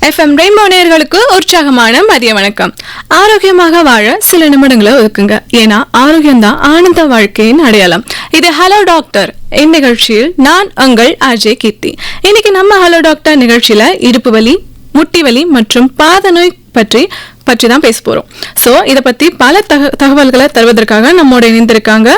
FM rainbow நேயர்களுக்கு உற்சாகமான மதிய வணக்கம். ஆரோக்கியமாக வாழ சில நிமிடங்களை ஒதுக்குங்க. ஏன்னா ஆரோக்கியம் தான் ஆனந்த வாழ்க்கையின் அடையாளம். இது ஹலோ டாக்டர் இந்நிகழ்ச்சியில் நான் உங்கள் அஜய் கீர்த்தி. இன்னைக்கு நம்ம ஹலோ டாக்டர் நிகழ்ச்சியில இடுப்பு வலி, முட்டி வலி மற்றும் பாத நோய் பற்றி தான் பேச போறோம். ஸோ இதை பத்தி பல தகவல்களை தருவதற்காக நம்மோட இணைந்திருக்காங்க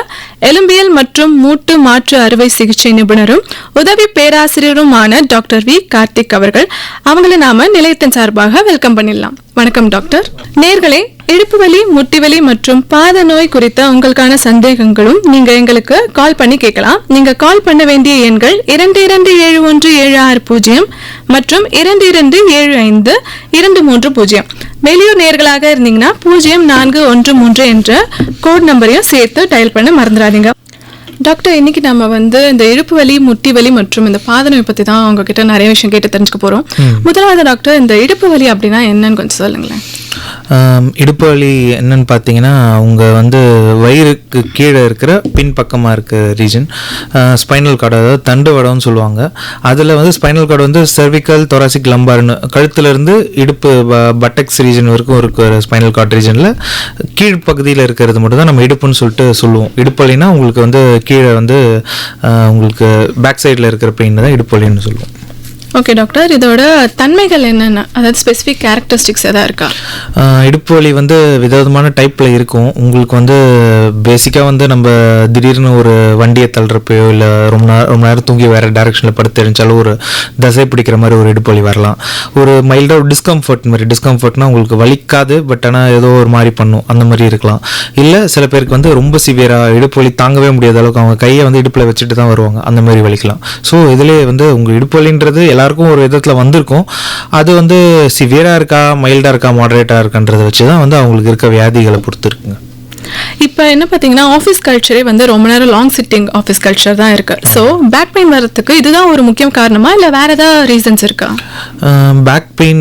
எலும்பியல் மற்றும் மூட்டு மாற்று அறுவை சிகிச்சை நிபுணரும் உதவி பேராசிரியருமான டாக்டர் வி கார்த்திக் அவர்கள். அவங்களை நாம நிலையத்தின் சார்பாக வெல்கம் பண்ணிடலாம். வணக்கம் டாக்டர். நேர்களே, இடுப்பு வலி, முட்டி வலி மற்றும் பாத நோய் குறித்த உங்களுக்கான சந்தேகங்களும் நீங்க எங்களுக்கு கால் பண்ணி கேட்கலாம். நீங்க கால் பண்ண வேண்டிய எண்கள் 227176 மற்றும் 227523. வெளியூர் நேர்களாக இருந்தீங்கன்னா 0413 என்ற கோட் நம்பரையும் சேர்த்து டயல் பண்ண மறந்துடாதீங்க. டாக்டர், இன்னைக்கு நம்ம இந்த இடுப்பு வலி, முட்டி வலி மற்றும் இந்த பாத நோய் பத்தி தான் உங்ககிட்ட நிறைய விஷயம் கேட்டு தெரிஞ்சுக்க போறோம். முதலாவது டாக்டர், இந்த இடுப்பு வலி அப்படின்னா என்னன்னு கொஞ்சம் சொல்லுங்களேன். இடுப்பு வலி என்னன்னு பார்த்தீங்கன்னா, அவங்க வயிறுக்கு கீழே இருக்கிற பின்பக்கமாக இருக்க ரீஜன் ஸ்பைனல் கார்டு, அதாவது தண்டு வடம்னு சொல்லுவாங்க. அதில் ஸ்பைனல் கார்டு செர்விக்கல், தொராசிக், லம்பார்னு கழுத்துலேருந்து இடுப்பு பட்டெக்ஸ் ரீஜன் வரைக்கும் இருக்கிற ஸ்பைனல் கார்டு ரீஜனில் கீழ்ப்பகுதியில் இருக்கிறது மட்டும் தான் நம்ம இடுப்புன்னு சொல்லுவோம். இடுப்பு வலினா உங்களுக்கு கீழே உங்களுக்கு பேக் சைடில் இருக்கிற பெயின் தான் இடுப்பு வலின்னு சொல்லுவோம். ஓகே டாக்டர், இதோட தன்மைகள் என்னென்ன, அதாவது ஸ்பெசிஃபிக் கேரக்டரிஸ்டிக்ஸ் எதாவது இருக்கா? இடுப்பு வலி விதவிதமான டைப்பில் இருக்கும். உங்களுக்கு பேசிக்காக நம்ம திடீர்னு ஒரு வண்டியை தள்ளுறப்போ இல்லை ரொம்ப நேரம் தூங்கி வேறு டைரெக்ஷனில் படுத்து தெரிஞ்சாலும் ஒரு தசை பிடிக்கிற மாதிரி ஒரு இடுப்பு வலி வரலாம். ஒரு மைல்டாக ஒரு டிஸ்கம்ஃபர்ட்னா உங்களுக்கு வலிக்காது, பட் ஆனால் ஏதோ ஒரு மாதிரி பண்ணும், அந்த மாதிரி இருக்கலாம். இல்லை சில பேருக்கு ரொம்ப சிவியராக இடுப்பு வலி தாங்கவே முடியாத அளவுக்கு அவங்க கையை இடுப்பில் வச்சுட்டு தான் வருவாங்க, அந்த மாதிரி வலிக்கலாம். ஸோ இதிலே உங்கள் இடுப்பு வலின்றது எல்லாருக்கும் ஒரு விதத்தில் வந்திருக்கும். அது சிவியராக இருக்கா, மைல்டாக இருக்கா, மாடரேட்டாக இருக்கான்றதை வச்சு தான் அவங்களுக்கு இருக்க வியாதிகளை பொறுத்து இருக்குங்க. இப்போ என்ன பார்த்தீங்கன்னா, ஆஃபீஸ் கல்ச்சரே ரொம்ப நேரம் லாங் சிட்டிங் ஆஃபீஸ் கல்ச்சர் தான் இருக்கு. ஸோ பேக் பெயின் வர்றதுக்கு இதுதான் ஒரு முக்கிய காரணமா, இல்லை வேற ஏதாவது ரீசன்ஸ் இருக்கா? பேக் பெயின்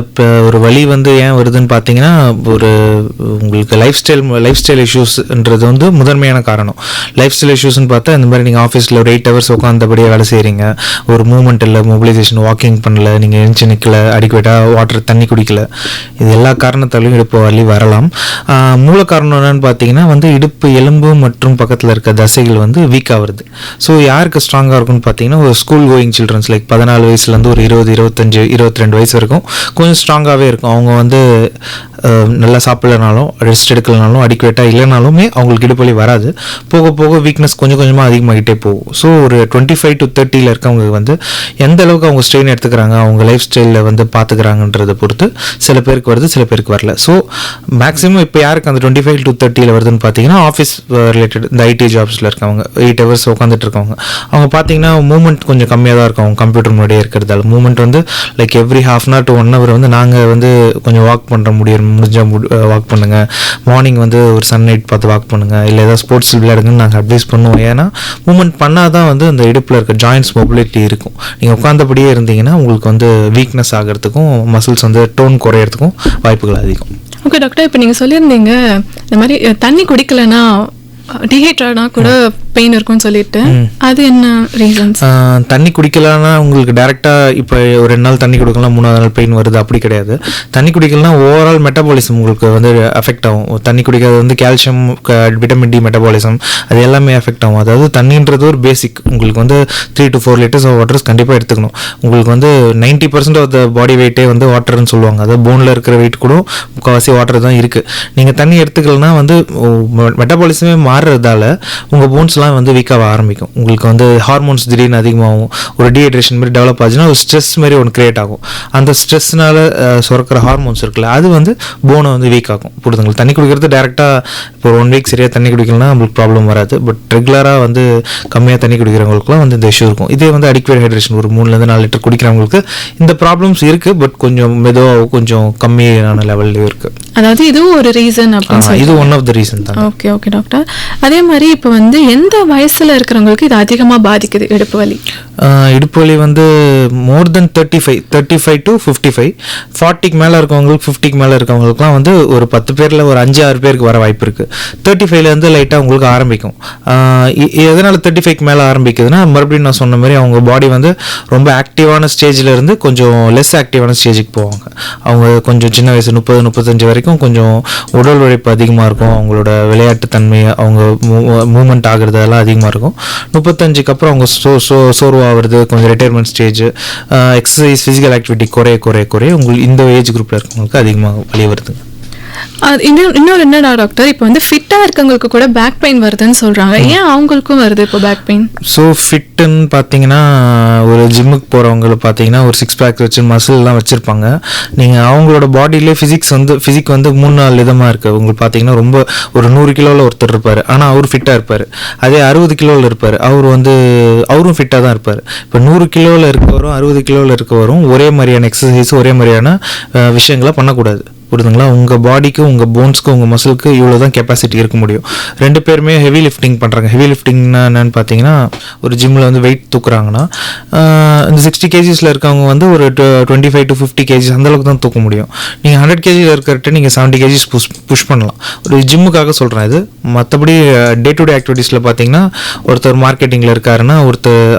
இப்போ ஒரு வலி ஏன் வருதுன்னு பார்த்தீங்கன்னா, ஒரு உங்களுக்கு லைஃப் ஸ்டைல் இஷ்யூஸ்ன்றது முதன்மையான காரணம். லைஃப் ஸ்டைல் இஷ்யூஸ்ன்னு பார்த்தா, இந்த மாதிரி நீங்கள் ஆஃபீஸில் ஒரு 8 hours உட்காந்தபடியே வேலை செய்கிறீங்க, ஒரு மூவ்மெண்ட் இல்லை, மொபிலைசேஷன், வாக்கிங் பண்ணல, நீங்கள் எழுந்து நிற்கல, அடிக்குவேட்டாக தண்ணி குடிக்கல, இது எல்லா காரணத்தாலையும் இடுப்பு வலி வரலாம். மூல காரணம் என்னன்னு பார்த்தீங்கன்னா, இடுப்பு எலும்பு மற்றும் பக்கத்தில் இருக்க தசைகள் வீக் ஆகுது. ஸோ யாருக்கு ஸ்ட்ராங்காக இருக்குன்னு பார்த்தீங்கன்னா, ஒரு ஸ்கூல் கோயிங் சில்ட்ரன்ஸ் லைக் 14 வயசுலேருந்து ஒரு 20, 25, 22 வயசு வரைக்கும் கொஞ்சம் ஸ்ட்ராங்காகவே இருக்கும். அவங்க நல்லா சாப்பிடலனாலும், ரெஸ்ட் எடுக்கலனாலும், அடிக்குவேட்டாக இல்லைனாலுமே அவங்களுக்கு இடுப்பு வலி வராது. போக போக வீக்னஸ் கொஞ்சம் கொஞ்சமாக அதிகமாகிட்டே போகும். ஸோ ஒரு 25 to 30 இருக்கவங்க எந்த அளவுக்கு அவங்க ஸ்ட்ரெயின் எடுத்துக்கிறாங்க, அவங்க லைஃப் ஸ்டைலில் பார்த்துக்கிறாங்கன்றதை பொறுத்து சில பேருக்கு வருது, சில பேருக்கு வரல. ஸோ மேக்ஸிமம் இப்போ யாருக்கு அந்த 25 to 30 வருதுன்னு பார்த்தீங்கன்னா, ஆஃபீஸ் ரிலேட்டட் இந்த ஐடி ஜாப்ஸில் இருக்கவங்க 8 hours உட்காந்துட்டு இருக்கவங்க, அவங்க பார்த்தீங்கன்னா மூவ்மெண்ட் கொஞ்சம் கம்மியாக தான் இருக்கும். அவங்க கம்ப்யூட்டர் முன்னாடியே இருக்கிறதால movement like every ½ hour to 1 hour நாங்கள் கொஞ்சம் வாக் பண்ணுற முடிஞ்சால் வாக் பண்ணுங்கள், மார்னிங் ஒரு சன்லைட் பார்த்து வாக் பண்ணுங்கள், இல்லை ஏதாவது ஸ்போர்ட்ஸ் விளையாடுங்கன்னு நாங்கள் அட்வைஸ் பண்ணுவோம். ஏன்னா மூவ்மெண்ட் பண்ணால் தான் அந்த இடுப்பில் இருக்க ஜாயின்ட்ஸ் மொபிலிட்டி இருக்கும். நீங்கள் உட்காந்தபடியே இருந்தீங்கன்னா உங்களுக்கு வீக்னஸ் ஆகிறதுக்கும் மசில்ஸ் டோன் குறையிறதுக்கும் வாய்ப்புகள் அதிகம். ஓகே டாக்டர், இப்போ நீங்கள் சொல்லியிருந்தீங்க இந்த மாதிரி தண்ணி குடிக்கலைன்னா டீஹைட்ரேட்னா கூட பெயின் இருக்கும்னு சொல்லிட்டு, அது என்ன ரீசன்ஸ்? தண்ணி குடிக்கலன்னா உங்களுக்கு டேரெக்டாக இப்போ ஒரு 2 நாள் தண்ணி குடிக்கலாம், 3ஆவது நாள் பெயின் வருது, அப்படி கிடையாது. தண்ணி குடிக்கலன்னா ஓவரால் மெட்டபாலிசம் உங்களுக்கு அஃபெக்ட் ஆகும். தண்ணி குடிக்கிறது கால்சியம், விட்டமின் டி மெட்டபாலிசம், அது எல்லாமே அஃபெக்ட் ஆகும். அதாவது தண்ணின்றது ஒரு பேசிக். உங்களுக்கு 3 to 4 liters ஆஃப் வாட்டர்ஸ் கண்டிப்பாக எடுத்துக்கணும். உங்களுக்கு 90% ஆஃப் த பாடி வெயிட்டே வாட்டர்னு சொல்லுவாங்க. அதாவது போனில் இருக்கிற வெயிட் கூட முக்கால்வாசி வாட்டர் தான் இருக்குது. நீங்கள் தண்ணி எடுத்துக்கலன்னா மெட்டபாலிசமே மாறுறதால உங்கள் போன்ஸ்லாம் வீக்காக ஆரம்பிக்கும். உங்களுக்கு ஹார்மோன்ஸ் திடீர்னு அதிகமாகும், ஒரு டீஹைட்ரேஷன் மாதிரி டெவலப் ஆச்சுன்னா ஒரு ஸ்ட்ரெஸ் மாதிரி ஒன்று கிரியேட் ஆகும். அந்த ஸ்ட்ரெஸ்னால சுரக்கிற ஹார்மோன்ஸ் இருக்குல்ல, அது போனை வீக் ஆகும். புரிதுங்களா? தண்ணி குடிக்கிறது டேரெக்டாக இப்போ 1 week சரியாக தண்ணி குடிக்கலன்னா நம்மளுக்கு ப்ராப்ளம் வராது. பட் ரெகுலராக கம்மியாக தண்ணி குடிக்கிறவங்களுக்குலாம் இந்த இஷ்யூ இருக்கும். இதே அடிக்குவேட் ஹைட்ரேஷன் ஒரு 3 to 4 லிட்டர் குடிக்கிறவங்களுக்கு இந்த ப்ராப்ளம்ஸ் இருக்குது. பட் கொஞ்சம் மெதுவாக கொஞ்சம் கம்மியான லெவல்லையும் இருக்குது. அதாவது இதுவும் ஒரு ரீசன் அப்படின்னு சொல்லி, இது ஒன் ஆஃப் த ரீசன் தான். Okay doctor. அதே மாதிரி இப்போ வந்து எந்த வயசுல இருக்கிறவங்களுக்கு இது அதிகமாக பாதிக்குது இடுப்பு வலி? இடுப்பு வலி வந்து மோர் தென் 35 to 55, 40க்கு மேலே இருக்கவங்களுக்கு 50க்கு மேலே இருக்கவங்களுக்குலாம் வந்து ஒரு 10 பேரில் ஒரு 5-6 பேருக்கு வர வாய்ப்பு இருக்குது. 35லேருந்து லைட்டாக உங்களுக்கு ஆரம்பிக்கும். எதனால் 35க்கு மேலே ஆரம்பிக்குதுன்னா, மறுபடியும் நான் சொன்ன மாதிரி அவங்க பாடி வந்து ரொம்ப ஆக்டிவான ஸ்டேஜில் இருந்து கொஞ்சம் லெஸ் ஆக்டிவான ஸ்டேஜுக்கு போவாங்க. அவங்க கொஞ்சம் சின்ன வயசு 30-35 வரைக்கும் கொஞ்சம் உடல் உழைப்பு அதிகமாக இருக்கும், அவங்களோட விளையாட்டுத்தன்மை, அவங்க மூமெண்ட் ஆகுறது அதெல்லாம் அதிகமாக இருக்கும். 35க்கு அப்புறம் அவங்க சோர்வாகிறது, கொஞ்சம் retirement stage, exercise physical activity குறைய உங்களுக்கு இந்த ஏஜ் குரூப்பில் இருக்கவங்களுக்கு அதிகமாக வலி வருதுங்க. இன்னொரு என்னடா டாக்டர், இப்போ வந்து ஃபிட்டாக இருக்கவங்களுக்கு கூட பேக் பெயின் வருதுன்னு சொல்கிறாங்க. ஏன் அவங்களுக்கும் வருது இப்போ பேக் பெயின்? ஸோ ஃபிட்டுன்னு பார்த்தீங்கன்னா, ஒரு ஜிம்முக்கு போகிறவங்கள பார்த்தீங்கன்னா ஒரு 6 பேக் வச்சு மசில்லாம் வச்சுருப்பாங்க. நீங்கள் அவங்களோட பாடியிலே ஃபிசிக் வந்து 3-4 விதமாக இருக்குது. உங்களுக்கு பார்த்தீங்கன்னா ரொம்ப ஒரு 100 கிலோவில் ஒருத்தர் இருப்பார், ஆனால் அவர் ஃபிட்டாக இருப்பார். அதே 60 கிலோவில் இருப்பார், அவரும் ஃபிட்டாக தான் இருப்பார். இப்போ 100 கிலோவில் இருக்கவரும் 60 கிலோவில் இருக்கவரும் ஒரே மாதிரியான எக்ஸசைஸ், ஒரே மாதிரியான விஷயங்களை பண்ணக்கூடாது. புரியுதுங்களா? உங்கள் பாடிக்கு, உங்கள் போன்ஸ்க்கு, உங்கள் மசிலுக்கு இவ்வளோ தான் கெப்பாசிட்டி இருக்க முடியும். 2 பேருமே ஹெவி லிஃப்டிங் பண்ணுறாங்க. ஹெவி லிஃப்டிங்னா என்னென்னு பார்த்தீங்கன்னா, ஒரு ஜிம்மில் வந்து வெயிட் தூக்குறாங்கன்னா இந்த 60 கேஜிஸில் இருக்கவங்க வந்து ஒரு 25 to 50 கேஜிஸ் அந்தளவுக்கு தான் தூக்க முடியும். நீங்கள் 100 கேஜியில் இருக்கிறட்டு நீங்கள் 70 கேஜிஸ் புஷ் பண்ணலாம். ஒரு ஜிம்முக்காக சொல்கிறேன் இது. மற்றபடி டே டு டே ஆக்டிவிட்டீஸில் பார்த்தீங்கன்னா, ஒருத்தர் மார்க்கெட்டிங்கில் இருக்காருன்னா,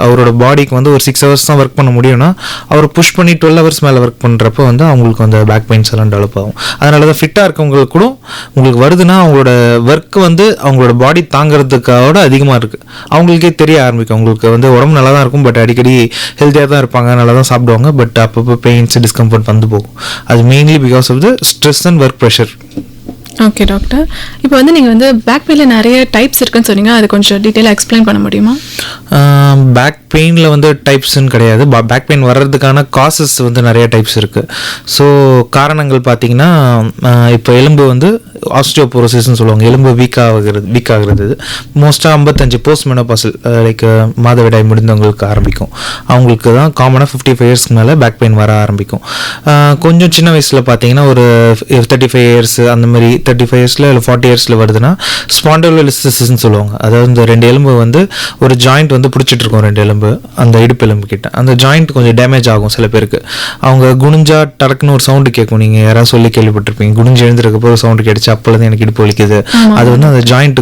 அவரோட பாடிக்கு வந்து ஒரு 6 ஹவர்ஸ் தான் ஒர்க் பண்ண முடியும்னா, அவர் புஷ் பண்ணி 12 ஹவர்ஸ் மேலே ஒர்க் பண்ணுறப்போ வந்து அவங்களுக்கு அந்த பேக் பெயின்ஸ் எல்லாம் டெவலப் ஆகும். அதனால தான் ஃபிட்டாக இருக்கவங்களுக்கு கூட உங்களுக்கு வருதுன்னா, அவங்களோட ஒர்க் வந்து அவங்களோட பாடி தாங்கிறதுக்காக அதிகமாக இருக்குது. அவங்களுக்கே தெரிய ஆரம்பிக்கும். அவங்களுக்கு வந்து உடம்பு நல்லா தான் இருக்கும், பட் அடிக்கடி ஹெல்த்தியாக தான் இருப்பாங்க, நல்லா தான் சாப்பிடுவாங்க, பட் அப்பப்போ பெயின்ஸ், டிஸ்கம்ஃபர்ட் வந்து போகும். அது mainly because of the stress and work pressure. Okay doctor, இப்போ வந்து நீங்கள் வந்து பேக் பெயினில் நிறைய டைப்ஸ் இருக்குன்னு சொன்னீங்க, அது கொஞ்சம் டீட்டெயிலாக எக்ஸ்பிளைன் பண்ண முடியுமா? பேக் பெயினில் வந்து டைப்ஸ்ன்னு கிடையாது. பேக் பெயின் வர்றதுக்கான காசஸ் வந்து நிறைய டைப்ஸ் இருக்குது. ஸோ காரணங்கள் பார்த்தீங்கன்னா, இப்போ எலும்பு வந்து ஆஸ்டியோபோரோசிஸ்ன்னு சொல்லுவாங்க, எலும்பு வீக் ஆகுறது மோஸ்ட்டாக 55 போஸ்ட் மெனோபாசல் லைக் மாதவிடாய் முடிந்தவங்களுக்கு ஆரம்பிக்கும். அவங்களுக்கு தான் காமனாக 55 இயர்ஸ்க்கு மேலே பேக் பெயின் வர ஆரம்பிக்கும். கொஞ்சம் சின்ன வயசில் பார்த்தீங்கன்னா ஒரு 35 இயர்ஸ் அந்த மாதிரி 35 இயர்ஸில் இல்லை 40 இயர்ஸில் வருதுன்னா ஸ்பாண்டோலிசிஸ்ன்னு சொல்லுவாங்க. அதாவது இந்த 2 எலும்பு வந்து ஒரு ஜாயிண்ட் வந்து பிடிச்சிட்டு இருக்கும், 2 எலும்பு அந்த இடுப்பு எலும்பு கிட்ட. அந்த ஜாயிண்ட் கொஞ்சம் டேமேஜ் ஆகும் சில பேருக்கு. அவங்க குனிஞ்சா டக்குன்னு ஒரு சவுண்டு கேட்கும். நீங்கள் யாராவது சொல்லி கேள்விப்பட்டிருப்பீங்க, குனிஞ்சு எழுந்திருக்கப்போ ஒரு சவுண்டு கேட்டுச்சு, அப்போலேருந்து எனக்கு இடுப்பு வலிக்குது. அது வந்து அந்த ஜாயிண்ட்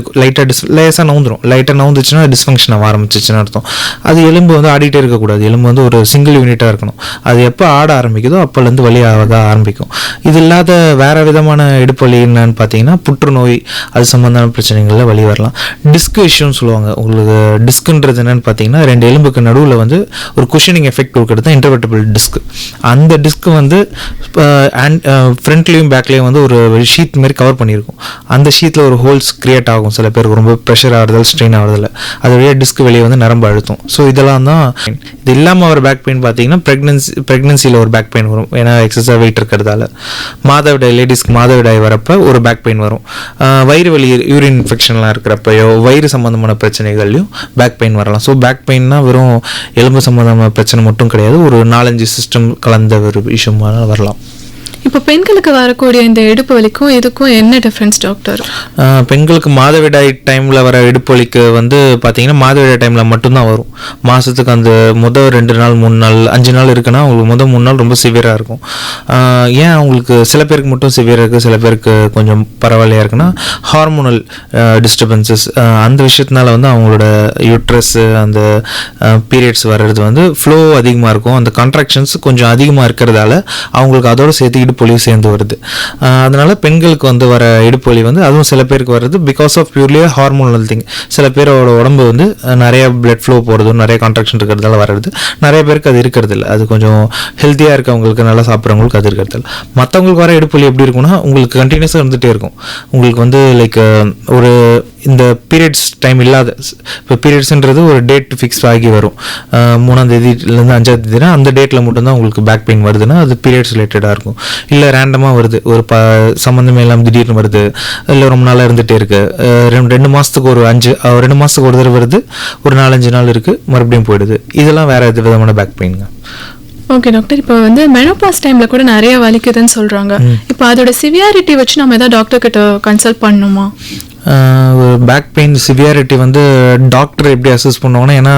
லேசாக நவுந்துடும். லைட்டாக நவுந்துச்சுன்னா டிஸ்ஃபங்க்ஷன் ஆக ஆரம்பிச்சிச்சுன்னு அர்த்தம். அது எலும்பு வந்து ஆடிட்டே இருக்கக்கூடாது. எலும்பு வந்து ஒரு சிங்கிள் யூனிட்டாக இருக்கணும். அது எப்போ ஆட ஆரம்பிக்குதோ அப்போலேருந்து வலி ஆக ஆரம்பிக்கும். இது இல்லாத வேற விதமான இடுப்பு வலி என்னன்னு பார்த்தீங்கன்னா, புற்றுநோய் அது சம்பந்தமான பிரச்சனைகளில் வலி வரலாம். டிஸ்க் இஷ்யூன்னு சொல்லுவாங்க. உங்களுக்கு டிஸ்க்ன்றது என்னன்னு பார்த்தீங்கன்னா, 2 எலும்புக்கு நடுவில் வந்து ஒரு குஷனிங் எஃபெக்ட் கொடுக்கறது தான் இன்டர்வெர்டபிள் டிஸ்க். அந்த டிஸ்க் வந்து ஃப்ரண்ட்லேயும் பேக்லேயும் வந்து ஒரு ஷீட் மாதிரி கவர் பண்ணியிருக்கும். அந்த ஷீட்டில் ஒரு ஹோல்ஸ் கிரியேட் ஆகும். சில பேருக்கு ரொம்ப ப்ரெஷர் ஆகிறதால, ஸ்ட்ரெயின் ஆகிறதால அது வழியாக டிஸ்க் வெளியே வந்து நரம்பு அழுத்தும். ஸோ இதெல்லாம் தான். இது இல்லாமல் ஒரு பேக் பெயின் பார்த்தீங்கன்னா, ப்ரெக்னன்சியில் ஒரு பேக் பெயின் வரும். ஏன்னா எக்ஸஸாக வெயிட் இருக்கிறதால. லேடிஸ்க்கு மாதவிடாய் வரப்போ ஒரு பேக் பெயின் வரும். வயிறு வலி, யூரின் இன்ஃபெக்ஷன்லாம் இருக்கிறப்பையோ, வயிறு சம்மந்தமான பிரச்சனைகள்லையும் பேக் பெயின் வரலாம். ஸோ பேக் பெயின்னா வெறும் எலும்பு சம்மந்தமான பிரச்சனை மட்டும் கிடையாது, ஒரு 4-5 சிஸ்டம் கலந்த ஒரு விஷயமாக வரலாம். இப்போ பெண்களுக்கு வரக்கூடிய இந்த இடுப்பு வலிக்கும் இதுக்கும் என்ன டிஃப்ரென்ஸ் டாக்டர்? பெண்களுக்கு மாதவிடாய் டைமில் வர இடுப்பு வலிக்கு வந்து பார்த்தீங்கன்னா, மாதவிடாய் டைமில் மட்டும்தான் வரும். மாதத்துக்கு அந்த முதல் 2 நாள் 3 நாள் 5 நாள் இருக்குன்னா, அவங்களுக்கு முதல் 3 நாள் ரொம்ப சிவியராக இருக்கும். ஏன் அவங்களுக்கு சில பேருக்கு மட்டும் சிவியராக இருக்குது, சில பேருக்கு கொஞ்சம் பரவாயில்லையாக இருக்குன்னா, ஹார்மோனல் டிஸ்டர்பன்சஸ் அந்த விஷயத்தினால வந்து அவங்களோட யூட்ரஸ் அந்த பீரியட்ஸ் வர்றது வந்து ஃப்ளோ அதிகமாக இருக்கும். அந்த கான்ட்ராக்ஷன்ஸ் கொஞ்சம் அதிகமாக இருக்கிறதால அவங்களுக்கு அதோட சேர்த்து இடுப்பொலியும் சேர்ந்து வருது. அதனால பெண்களுக்கு வந்து வர இடுப்பொலி வந்து அதுவும் சில பேருக்கு வருது because of purely hormonal thing. சில பேரோட உடம்பு வந்து நிறைய பிளட் ஃப்ளோ போகிறதும் நிறைய கான்ட்ராக்ஷன் இருக்கிறதால வர்றது. நிறைய பேருக்கு அது இருக்கிறது இல்லை. அது கொஞ்சம் ஹெல்த்தியாக இருக்கவங்களுக்கு, நல்லா சாப்பிட்றவங்களுக்கு அது இருக்கிறது இல்லை. மற்றவங்களுக்கு வர இடுப்பொலி எப்படி இருக்குன்னா, உங்களுக்கு கண்டினியூஸாக இருந்துகிட்டே இருக்கும். உங்களுக்கு வந்து லைக் ஒரு இந்த பீரியட்ஸ் டைம் இல்லாத, இப்போ பீரியட்ஸ்ன்றது ஒரு டேட் ஃபிக்ஸ் ஆகி வரும். 3ஆம் தேதியிலேருந்து 5ஆம் தேதினா அந்த டேட்டில் மட்டும்தான் உங்களுக்கு பேக் பெயின் வருதுன்னா அது பீரியட்ஸ் ரிலேட்டடாக இருக்கும். இல்லை ரேண்டமாக வருது, ஒரு சம்மந்தமே இல்லாமல் திடீர்னு வருது, இல்லை ரொம்ப நாளாக இருந்துகிட்டே இருக்குது, 2 மாதத்துக்கு ஒரு 2 மாதத்துக்கு ஒரு தடவை வருது, ஒரு 4-5 நாள் இருக்குது, மறுபடியும் போயிடுது. இதெல்லாம் வேறு எது விதமான பேக் பெயினுங்க. ஓகே டாக்டர், இப்போ வந்து மெனோபாஸ் டைமில் கூட நிறைய வலிக்குதுன்னு சொல்கிறாங்க. இப்போ அதோட சிவியாரிட்டி வச்சு நம்ம ஏதாவது டாக்டர் கிட்ட கன்சல்ட் பண்ணணுமா? பேக் பெயின் சிவியாரிட்டி வந்து டாக்டர் எப்படி அசஸ் பண்ணுவாங்கன்னா, ஏன்னா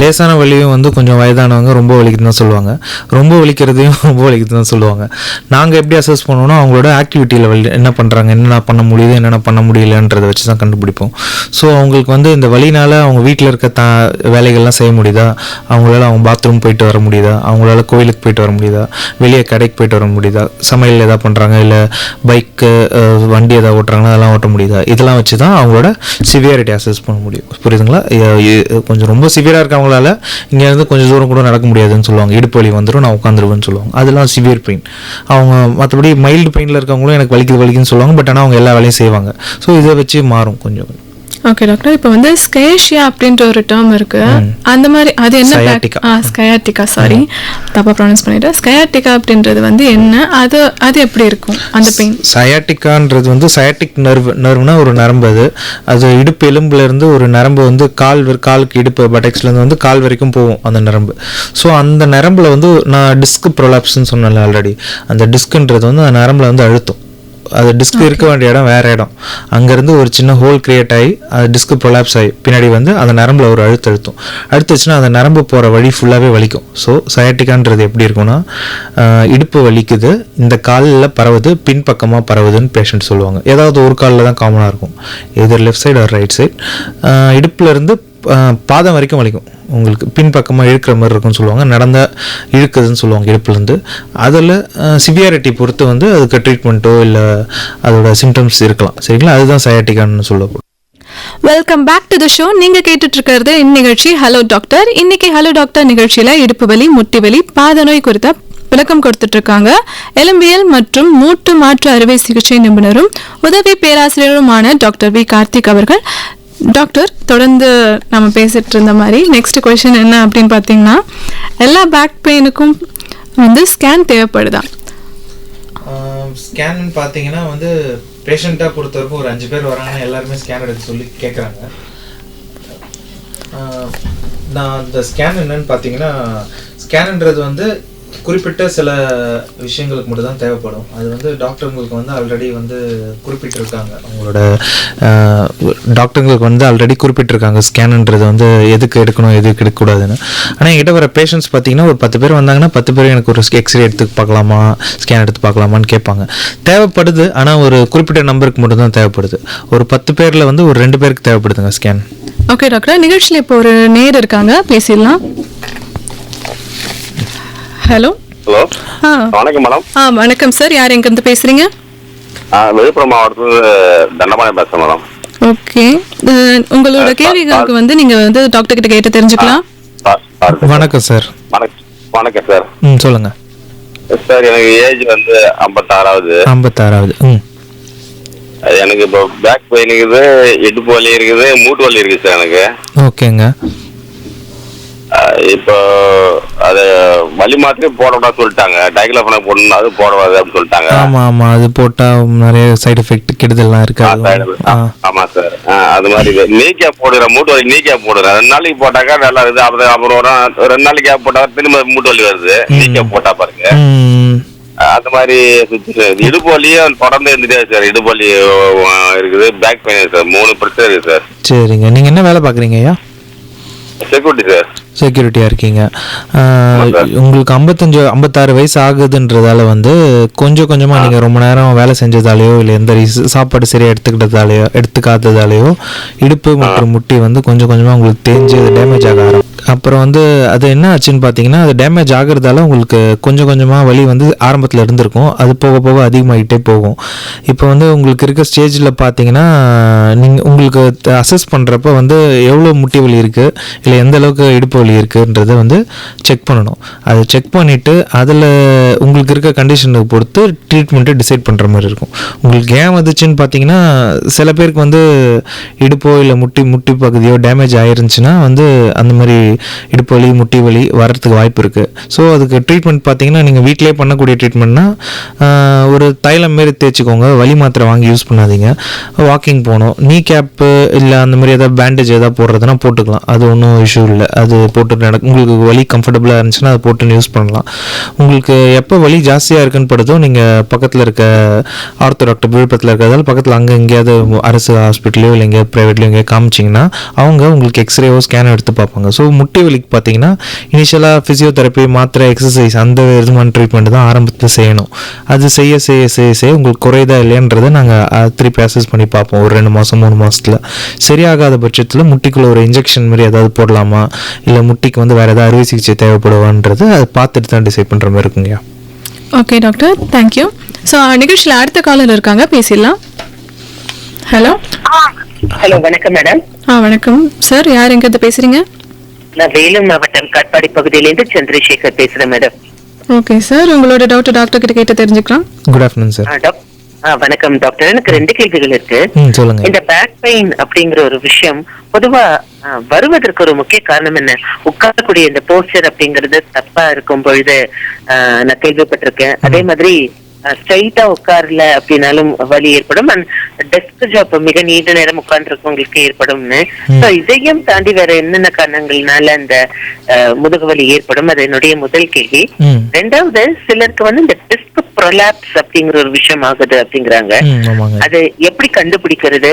லேசான வலியும் வந்து கொஞ்சம் வயதானவங்க ரொம்ப வலிக்குதுன்னு தான் சொல்லுவாங்க, ரொம்ப வலிக்கிறதையும் ரொம்ப வலிக்குதுன்னு தான் சொல்லுவாங்க. நாங்கள் எப்படி அசஸ் பண்ணுவோம்னா அவங்களோட ஆக்டிவிட்டி லெவல் என்ன பண்ணுறாங்க, என்னென்ன பண்ண முடியுது என்னென்ன பண்ண முடியலன்றதை வச்சு தான் கண்டுபிடிப்போம். ஸோ அவங்களுக்கு வந்து இந்த வலினால் அவங்க வீட்டில் இருக்க வேலைகள்லாம் செய்ய முடியுதா, அவங்களால அவங்க பாத்ரூம் போயிட்டு வர முடியுதா, அவங்களால கோயிலுக்கு போயிட்டு வர முடியுதா, வெளியே கடைக்கு போயிட்டு வர முடியுதா, சமையல் எதாவது பண்ணுறாங்க, இல்லை பைக்கு வண்டி எதாவது ஓட்டுறாங்கன்னா அதெல்லாம் ஓட்ட முடியுதா, இதெல்லாம் வச்சு தான் அவங்களோட சிவியாரிட்டி அசஸ் பண்ண முடியும். புரியுதுங்களா? கொஞ்சம் ரொம்ப சிவியராக இருக்கவங்களால இங்கேருந்து கொஞ்சம் தூரம் கூட நடக்க முடியாதுன்னு சொல்லுவாங்க, இடுப்பு வலி வந்துடும் நான் உட்காந்துருவேன்னு சொல்லுவாங்க, அதெல்லாம் சிவியர் பெயின். அவங்க மற்றபடி மைல்டு பெயினில் இருக்கவங்களும் எனக்கு வலிக்குதுன்னு சொல்லுவாங்க, பட் ஆனால் அவங்க எல்லா வேலையும் செய்வாங்க. ஸோ இதை வச்சு மாறும் கொஞ்சம். ஓகே டாக்டர், இப்போ வந்து ஸ்கேஷியா அப்படின்ற ஒரு டேர்ம் இருக்கு, அந்த மாதிரி அது என்ன? ஸ்கயாட்டிகா, சாரி தப்பா ப்ரொனவுன்ஸ் பண்ணிட்டேன். ஸ்கயாட்டிகா அப்படின்றது வந்து என்ன, அது எப்படி இருக்கும் அந்த பெயின்? சயாட்டிக்கான்றது வந்து சயாட்டிக் நர்வ்னா ஒரு நரம்பு, அது இடுப்பு எலும்புல இருந்து ஒரு நரம்பு வந்து காலுக்கு இடுப்பு பட்டெக்ஸ்லேருந்து வந்து கால் வரைக்கும் போகும் அந்த நரம்பு. ஸோ அந்த நரம்பில் வந்து நான் டிஸ்க் ப்ரொலாப்ஸ்ன்னு சொன்னேன் ஆல்ரெடி, அந்த டிஸ்க்ன்றது வந்து அந்த நரம்பில் வந்து அழுத்தும். அது டிஸ்க் இருக்க வேண்டிய இடம் வேறு இடம், அங்கேருந்து ஒரு சின்ன ஹோல் கிரியேட் ஆகி அது டிஸ்க் ப்ரொலாப்ஸ் ஆகி பின்னாடி வந்து அந்த நரம்பில் ஒரு அழுத்துச்சுன்னா அந்த நரம்பு போகிற வழி ஃபுல்லாகவே வலிக்கும். ஸோ சயாட்டிக்கான்றது எப்படி இருக்குன்னா, இடுப்பு வலிக்குது, இந்த காலில் பரவுது, பின்பக்கமாக பரவுதுன்னு பேஷண்ட் சொல்லுவாங்க. ஏதாவது ஒரு காலில் தான் காமனாக இருக்கும், either left side or right side. இடுப்புலேருந்து பாதம் வரைக்கும் வலிக்கும், உங்களுக்கு பின்பக்கமாக இழுக்கிற மாதிரி இருக்குன்னு சொல்லுவாங்க, நடந்தால் இழுக்குதுன்னு சொல்லுவாங்க இடுப்புலேருந்து. அதில் சிவியாரிட்டி பொறுத்து வந்து அதுக்கு ட்ரீட்மெண்ட்டோ இல்லை அதோட சிம்டம்ஸ் இருக்கலாம். சரிங்களா? அதுதான் சயாட்டிக்கான்னு சொல்லப்படும். Welcome back to the show. நீங்க கேட்டுட்டு இருக்கிறது இந்நிகழ்ச்சி ஹலோ டாக்டர். இன்னைக்கு ஹலோ டாக்டர் நிகழ்ச்சியில இடுப்பு வலி, முட்டி வலி, பாத நோய் குறித்த விளக்கம் கொடுத்துட்டு இருக்காங்க எலும்பியல் மற்றும் மூட்டு மாற்று அறுவை சிகிச்சை நிபுணரும் உதவி பேராசிரியருமான டாக்டர் வி கார்த்திக் அவர்கள். டாக்டர், தொடர்ந்து நம்ம பேசிட்டு இருந்த மாதிரி நெக்ஸ்ட் கொஸ்டின் என்ன அப்படின்னு பார்த்தீங்கன்னா, எல்லா பேக் பெயினுக்கும் வந்து ஸ்கேன் தேவைப்படுதா? ஸ்கேன் பார்த்தீங்கன்னா வந்து பேஷண்ட்டாக பொறுத்தவரைக்கும் ஒரு 5 பேர் வராங்கன்னா எல்லாருமே ஸ்கேன் எடுத்து சொல்லி கேட்குறாங்க. நான் அந்த ஸ்கேன் என்னன்னு பார்த்தீங்கன்னா, ஸ்கேனுன்றது வந்து குறிப்பிட்ட சில விஷயங்களுக்கு மட்டும் தான் தேவைப்படும். அது வந்து டாக்டருங்களுக்கு வந்து ஆல்ரெடி வந்து குறிப்பிட்டிருக்காங்க, அவங்களோட டாக்டருங்களுக்கு வந்து ஆல்ரெடி குறிப்பிட்டிருக்காங்க ஸ்கேனுன்றது வந்து எதுக்கு எடுக்கணும் எதுக்கு எடுக்கக்கூடாதுன்னு. ஆனால் என்கிட்ட வர பேஷண்ட்ஸ் பார்த்தீங்கன்னா ஒரு 10 பேர் வந்தாங்கன்னா 10 பேர் எனக்கு ஒரு எக்ஸ்ரே எடுத்து பார்க்கலாமா, ஸ்கேன் எடுத்து பார்க்கலாமான்னு கேட்பாங்க. தேவைப்படுது, ஆனால் ஒரு குறிப்பிட்ட நம்பருக்கு மட்டும் தான் தேவைப்படுது. ஒரு 10 பேரில் வந்து ஒரு 2 பேருக்கு தேவைப்படுதுங்க ஸ்கேன். ஓகே டாக்டர், நிகழ்ச்சியில் இப்போ ஒரு நேர் இருக்காங்க, பேசிடலாம். ஹலோ. ஹலோ, வணக்கம் மேடம். வணக்கம் சார், யார் எங்கிருந்து பேசுறீங்க? விழுப்புரம் மாவட்டத்தில் தண்டபாணி பேசுறேன் மேடம். ஓகே, உங்களோட கேள்விகளுக்கு வந்து நீங்க வந்து டாக்டர் கிட்ட கேட்டு தெரிஞ்சுக்கலாம். வணக்கம் சார். வணக்கம் சார். சொல்லுங்க சார். எனக்கு ஏஜ் வந்து 56. 56. எனக்கு இப்போ பேக் பெயின் இருக்குது, இடுப்பு வலி இருக்குது, மூட்டு வலி இருக்குது சார் எனக்கு. ஓகேங்க. இப்போ அது வலி மாத்திரை போடக்கூடாது சொல்லிட்டாங்க, டைக்ளோஃபெனாக் போடணும், அது போடக்கூடாது அப்படின்னு சொல்லிட்டாங்க. ஆமா, அது போட்டா நிறைய சைடு எஃபெக்ட் கெடுதல்லாம் இருக்கு. ஆமா சார். அது மாதிரி நீ கேப் போடுறேன், மூட்டு வலி நீ கேப் போடுறேன். 2 நாளைக்கு போட்டாக்கா நல்லா இருக்குது, அப்புறம் 2 நாளைக்கு கேப் போட்டா திரும்ப மூட்டு வலி வருது. நீ கேப் போட்டா பாருங்க. அந்த மாதிரி இடுப்பு வலியும் தொடர்ந்து இருந்துட்டே சார். இடுப்பு வலி இருக்குது, பேக் பெயின் சார், 3 பிரச்சனை இருக்கு சார். சரிங்க, நீங்க என்ன வேலை பாக்குறீங்க ஐயா? Security sir. செக்யூரிட்டியாக இருக்கீங்க. உங்களுக்கு 56 வயசு ஆகுதுன்றதால வந்து கொஞ்சம் கொஞ்சமாக நீங்கள் ரொம்ப நேரம் வேலை செஞ்சதாலேயோ இல்லை எந்த சாப்பாடு சரியாக எடுத்துக்காததாலேயோ இடுப்பு மற்றும் முட்டி வந்து கொஞ்சம் கொஞ்சமாக உங்களுக்கு தேஞ்சு டேமேஜ் ஆக ஆரம்பிக்கும். அப்புறம் வந்து அது என்ன ஆச்சுன்னு பார்த்தீங்கன்னா, அது டேமேஜ் ஆகிறதால உங்களுக்கு கொஞ்சம் கொஞ்சமாக வலி வந்து ஆரம்பத்தில் இருந்திருக்கும், அது போக போக அதிகமாகிட்டே போகும். இப்போ வந்து உங்களுக்கு இருக்க ஸ்டேஜில் பார்த்தீங்கன்னா, நீங்கள் உங்களுக்கு அசஸ் பண்ணுறப்ப வந்து எவ்வளோ முட்டி வலி இருக்குது இல்லை எந்த அளவுக்கு இடுப்பு வலி இருக்குன்றதை வந்து செக் பண்ணணும். அதை செக் பண்ணிவிட்டு அதில் உங்களுக்கு இருக்க கண்டிஷனுக்கு பொறுத்து ட்ரீட்மெண்ட்டை டிசைட் பண்ணுற மாதிரி இருக்கும். உங்களுக்கு ஏன் வந்துச்சுன்னு பார்த்தீங்கன்னா, சில பேருக்கு வந்து இடுப்போ இல்லை முட்டி பகுதியோ டேமேஜ் ஆயிருந்துச்சுன்னா வந்து அந்த மாதிரி இடுப்பு வலி முட்டி வலி வர்றதுக்கு வாய்ப்பு இருக்குது. ஸோ அதுக்கு ட்ரீட்மெண்ட் பார்த்தீங்கன்னா, நீங்கள் வீட்டிலே பண்ணக்கூடிய ட்ரீட்மெண்ட்னா ஒரு தைலம் மாரி தேய்ச்சிக்கோங்க, வலி மாத்திரை வாங்கி யூஸ் பண்ணாதீங்க. வாக்கிங் போகணும், நீ கேப்பு இல்லை அந்த மாதிரி ஏதாவது பேண்டேஜ் எதாவது போடுறதுனா போட்டுக்கலாம், அது ஒன்றும் இஷ்யூ இல்லை, அது போட்டு உங்களுக்கு வலி கம்ஃபர்டபுளாக இருந்துச்சுன்னா அதை போட்டு யூஸ் பண்ணலாம். உங்களுக்கு எப்போ வலி ஜாஸ்தியாக இருக்குன்னு படுதோ நீங்கள் பக்கத்தில் இருக்க ஆர்த்தோ டாக்டர் விழுப்புரத்தில் இருக்கிறதால பக்கத்தில் அங்கே எங்கேயாவது அரசு ஹாஸ்பிட்டலையோ இல்லை எங்கேயாவது ப்ரைவேட்லையோ எங்கேயாவது காமிச்சிங்கன்னா அவங்க உங்களுக்கு எக்ஸ்ரேவோ ஸ்கேனோ எடுத்து பார்ப்பாங்க. ஸோ முட்டி வலிக்கு பார்த்தீங்கன்னா இனிஷியலாக ஃபிசியோதெரப்பி, மாத்திரை, எக்ஸசைஸ் அந்த விதமான ட்ரீட்மெண்ட் தான் ஆரம்பத்தில் செய்யணும். அது செய்ய உங்களுக்கு குறையுதா இல்லையன்றதை நாங்கள் திருப்பி அசஸ் பண்ணி பார்ப்போம். ஒரு 2 மாதம் 3 மாதத்தில் சரியாகாத பட்சத்தில் முட்டிக்குள்ள ஒரு இன்ஜெக்ஷன் மாதிரி ஏதாவது போடலாமா, இல்லை முட்டிக்கு வந்து வேறு ஏதாவது அறுவை சிகிச்சை தேவைப்படுவான்றது அதை பார்த்துட்டு தான் டிசைட் பண்ணுற மாதிரி இருக்குங்கய்யா. Okay doctor, thank you. ஸோ நிகழ்ச்சியில் அடுத்த காலர் இருக்காங்க, பேசிடலாம். ஹலோ. ஹலோ, வணக்கம் மேடம். வணக்கம் சார், யார் எங்கிருந்து பேசுறீங்க? நான் வேலூர் மாவட்டம் காட்பாடி பகுதியிலேருந்து சந்திரசேகர் பேசுறேன் மேடம். ஓகே சார், உங்களோட டவுட் டாக்டர் கிட்ட கேட்டு தெரிஞ்சுக்கலாம். Good afternoon sir. வணக்கம் டாக்டர். எனக்கு 2 கேள்விகள் இருக்கு. சொல்லுங்க. இந்த பேக் பெயின் அப்படிங்கிற ஒரு விஷயம் பொதுவா வருவதற்கு ஒரு முக்கிய காரணம் என்ன? உட்காரக்கூடிய இந்த போஸ்டர் அப்படிங்கறது தப்பா இருக்கும் பொழுது நான் கேள்விப்பட்டிருக்கேன். அதே மாதிரி ஸ்ட்ரைட்டா உட்காரல அப்படின்னாலும் வலி ஏற்படும். டெஸ்க் ஜாப் மிக நீண்ட நேரம் உட்கார்ந்துருக்கவங்களுக்கு ஏற்படும்னு. இதையும் தாண்டி வேற என்னென்ன காரணங்கள்னால இந்த முதுகு வலி ஏற்படும்? அது என்னுடைய முதல் கேள்வி. 2வது, சிலருக்கு வந்து இந்த டிஸ்க் ப்ரொலாப்ஸ் அப்படிங்கிற ஒரு விஷயம் ஆகுது அப்படிங்கிறாங்க. அது எப்படி கண்டுபிடிக்கிறது?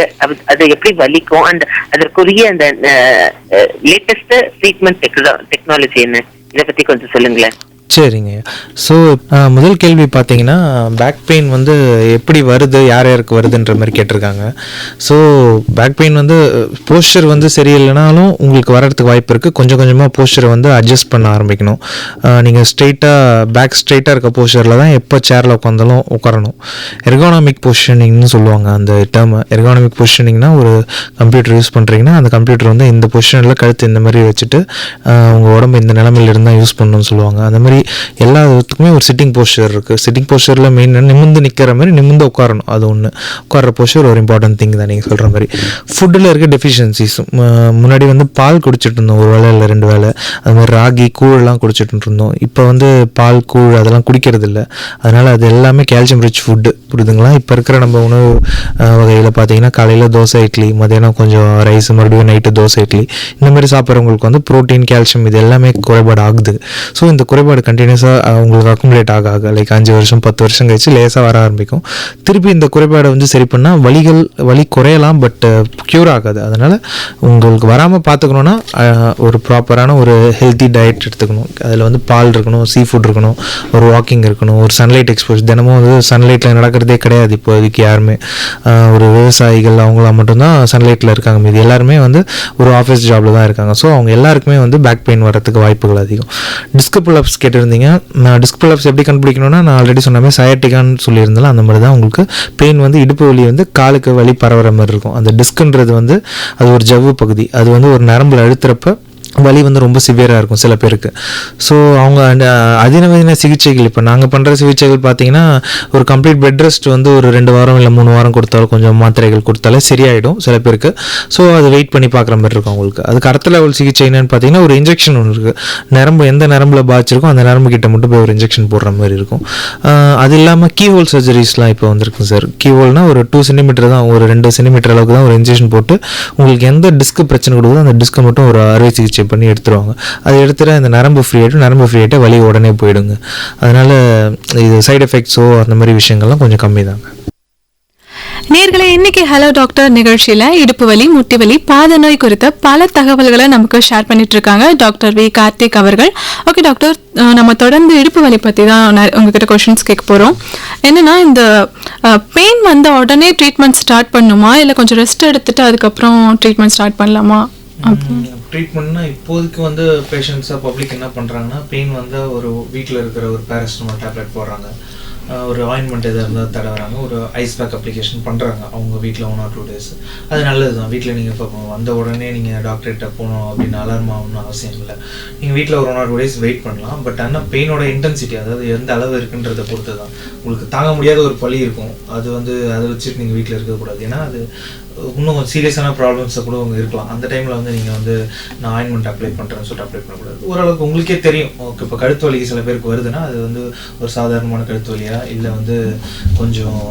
அது எப்படி வலிக்கும்? அதற்குரிய அந்த லேட்டஸ்ட் ட்ரீட்மெண்ட் டெக்னாலஜி என்ன? இதை பத்தி கொஞ்சம் சொல்லுங்களேன். சரிங்க. ஸோ முதல் கேள்வி பார்த்தீங்கன்னா பேக் பெயின் வந்து எப்படி வருது, யார் யாருக்கு வருதுன்ற மாதிரி கேட்டிருக்காங்க. ஸோ பேக் பெயின் வந்து போஸ்டர் வந்து சரியில்லைனாலும் உங்களுக்கு வர்றதுக்கு வாய்ப்பு இருக்குது. கொஞ்சம் கொஞ்சமாக போஸ்டரை வந்து அட்ஜஸ்ட் பண்ண ஆரம்பிக்கணும். நீங்கள் பேக் ஸ்ட்ரெயிட்டாக இருக்க போஸ்டரில் தான் எப்போ சேரில் உட்காந்தாலும் உட்காரணும். எர்கானமிக் பொசிஷனிங்னு சொல்லுவாங்க அந்த டேர்மை. எர்கானமிக் பொசிஷனிங்னா ஒரு கம்ப்யூட்டர் யூஸ் பண்ணுறீங்கன்னா அந்த கம்ப்யூட்டர் வந்து இந்த பொசிஷனில் கழுத்து இந்த மாதிரி வச்சுட்டு உங்கள் உடம்பு இந்த நிலமையில் இருந்தால் யூஸ் பண்ணணும்னு சொல்லுவாங்க. அந்த மாதிரி எல்லாத்துக்குமே ஒரு சிட்டிங் போஸ்டர் இருக்குது. சிட்டிங் போஸ்டரில் மெயின் நிமிர்ந்து நிற்கிற மாதிரி நிமிர்ந்து உட்காரணும். அது ஒன்று. உட்கார போஸ்டர் ஒரு இம்பார்ட்டன்ட் திங் தான். நீங்கள் சொல்கிற மாதிரி ஃபுட்டில் இருக்க டெஃபிஷியன்சிஸ், முன்னாடி வந்து பால் குடிச்சிட்டு இருந்தோம், ஒரு வேளை இல்லை 2 வேளை. அது மாதிரி ராகி கூழெல்லாம் குடிச்சிட்டு இருந்தோம். இப்போ வந்து பால் கூழ் அதெல்லாம் குடிக்கிறது இல்லை. அதனால் அது எல்லாமே கால்சியம் ரிச் ஃபுட்டு, புரியுதுங்களா? இப்போ இருக்கிற நம்ம உணவு வகையில் பார்த்தீங்கன்னா காலையில் தோசை இட்லி, மதியானம் கொஞ்சம் ரைஸ், மறுபடியும் நைட்டு தோசை இட்லி, இந்த மாதிரி சாப்பிட்றவங்களுக்கு வந்து ப்ரோட்டீன், கால்சியம் இது எல்லாமே குறைபாடு ஆகுது. ஸோ இந்த குறைபாடு கண்டினியூஸாக உங்களுக்கு அக்குமுலேட் ஆக லைக் 5 வருஷம் 10 வருஷம் கழிச்சு லேசாக வர ஆரம்பிக்கும். திருப்பி இந்த குறைபாடை வந்து சரி பண்ணால் வலி குறையலாம், பட் க்யூர் ஆகாது. அதனால் உங்களுக்கு வராமல் பார்த்துக்கணுன்னா ஒரு ப்ராப்பரான ஒரு ஹெல்த்தி டயட் எடுத்துக்கணும். அதில் வந்து பால் இருக்கணும், சீ ஃபுட் இருக்கணும், ஒரு வாக்கிங் இருக்கணும், ஒரு சன்லைட் எக்ஸ்போஸ். தினமும் வந்து சன்லைட்டில் நடக்கிறதே கிடையாது இப்போதைக்கு யாருமே. ஒரு விவசாயிகள் அவங்களாம் மட்டும்தான் சன்லைட்டில் இருக்காங்க. மீது எல்லாருமே வந்து ஒரு ஆஃபீஸ் ஜாபில் தான் இருக்காங்க. ஸோ அவங்க எல்லாருக்குமே வந்து பேக் பெயின் வரதுக்கு வாய்ப்புகள் அதிகம். டிஸ்க் புல்லப்ஸ் கேட்டிருந்தீங்க. நான் டிஸ்க் புல்லப்ஸ் எப்படி கண்டுபிடிக்கணும்னா நான் ஆல்ரெடி சொன்ன மாதிரி சயாட்டிக்கான்னு சொல்லியிருந்தாலும் அந்த மாதிரி தான். உங்களுக்கு பெயின் வந்து இடுப்பு வலி வந்து காலுக்கு வலி பரவுற மாதிரி இருக்கும். அந்த டிஸ்க்ன்றது வந்து அது ஒரு ஜவ்வு பகுதி. அது வந்து ஒரு நரம்பில் அழுத்துறப்ப வலி வந்து ரொம்ப சிவியராக இருக்கும் சில பேருக்கு. ஸோ அவங்க அதிநவீன சிகிச்சைகள் இப்போ நாங்கள் பண்ணுற சிகிச்சைகள் பார்த்தீங்கன்னா ஒரு கம்ப்ளீட் பெட் ரெஸ்ட் வந்து ஒரு 2 வாரம் இல்லை 3 வாரம் கொடுத்தாலும் கொஞ்சம் மாத்திரைகள் கொடுத்தாலே சரியாயிடும் சில பேருக்கு. ஸோ அது வெயிட் பண்ணி பார்க்குற மாதிரி இருக்கும் அவங்களுக்கு. அதுக்கு அடுத்த லெவல் சிகிச்சை என்னன்னு பார்த்தீங்கன்னா ஒரு இன்ஜெக்ஷன் ஒன்று இருக்குது. நரம்பு எந்த நரம்பில் பாதிச்சிருக்கோ அந்த நரம்பு கிட்ட மட்டும் போய் ஒரு இன்ஜெக்ஷன் போடுற மாதிரி இருக்கும். அது இல்லாமல் கீஹோல் சர்ஜரிஸ்லாம் இப்போ வந்திருக்கு சார். கீஹோல்னால் ஒரு 2 சென்டிமீட்டர் தான், ஒரு 2 சென்டிமீட்டர் அளவுக்கு தான் ஒரு இன்ஜெக்ஷன் போட்டு உங்களுக்கு எந்த டிஸ்க் பிரச்சனை கொடுக்குதோ அந்த டிஸ்கை மட்டும் ஒரு அறுவை சிகிச்சை பண்ணி எடுத்துருவாங்க. அதை எடுத்துகிட்டு அந்த நரம்பு ஃப்ரீ ஆகிட்டு வலி உடனே போயிடுங்க. அதனால் இது சைடு எஃபெக்ட்ஸோ அந்த மாதிரி விஷயங்கள்லாம் கொஞ்சம் கம்மி தாங்க. நேயர்களே, இன்னைக்கு ஹலோ டாக்டர் நிகழ்ச்சியில இடுப்பு வலி, முட்டி வலி, பாத நோய் குறித்த பல தகவல்களை நமக்கு ஷேர் பண்ணிட்டு இருக்காங்க டாக்டர் வி கார்த்திக் அவர்கள். ஓகே டாக்டர், நம்ம தொடர்ந்து இடுப்பு வலி பத்தி தான் உங்ககிட்ட கொஸ்டின்ஸ் கேட்க போறோம். என்னன்னா, இந்த பெயின் வந்த உடனே ட்ரீட்மெண்ட் ஸ்டார்ட் பண்ணுமா, இல்லை கொஞ்சம் ரெஸ்ட் எடுத்துட்டு அதுக்கப்புறம் ட்ரீட்மெண்ட் ஸ்டார்ட் பண்ணலாமா? ட்ரீட்மெண்ட்னா இப்போதைக்கு வந்து பேஷண்ட்ஸாக பப்ளிக் என்ன பண்ணுறாங்கன்னா, பெயின் வந்தால் ஒரு வீட்டில் இருக்கிற ஒரு பேராசிட்டமால் டேப்லெட் போடுறாங்க, ஒரு ஆயின்மெண்ட் எதாக இருந்தால் தடவுறாங்க, ஒரு ஐஸ் பேக் அப்ளிகேஷன் பண்ணுறாங்க அவங்க வீட்டில் 1 or 2 days. அது நல்லது தான். வீட்டில் நீங்கள் இப்போ வந்த உடனே நீங்கள் டாக்டர்கிட்ட போகணும் அப்படின்னு அலார்ம் ஆகணும்னு அவசியம் இல்லை. நீங்கள் வீட்டில் ஒரு 1 or 2 days வெயிட் பண்ணலாம். பட் ஆனால் பெயினோட இன்டென்சிட்டி, அதாவது எந்த அளவு இருக்குன்றதை பொறுத்து தான். உங்களுக்கு தாங்க முடியாத ஒரு வலி இருக்கும், அது வந்து அதை வச்சுட்டு நீங்கள் வீட்டில் இருக்கக்கூடாது. ஏன்னா அது இன்னும் சீரியஸான ப்ராப்ளம்ஸை கூட அவங்க இருக்கலாம். அந்த டைமில் வந்து நீங்கள் வந்து நான் ஆயின்மெண்ட் அப்ளை பண்ணுறேன்னு சொல்லிட்டு அப்ளை பண்ணக்கூடாது. ஓரளவுக்கு உங்களுக்கே தெரியும். ஓகே, இப்போ கழுத்து வலிக்கு சில பேருக்கு வருதுன்னா அது வந்து ஒரு சாதாரணமான கழுத்து வலியா இல்லை வந்து கொஞ்சம்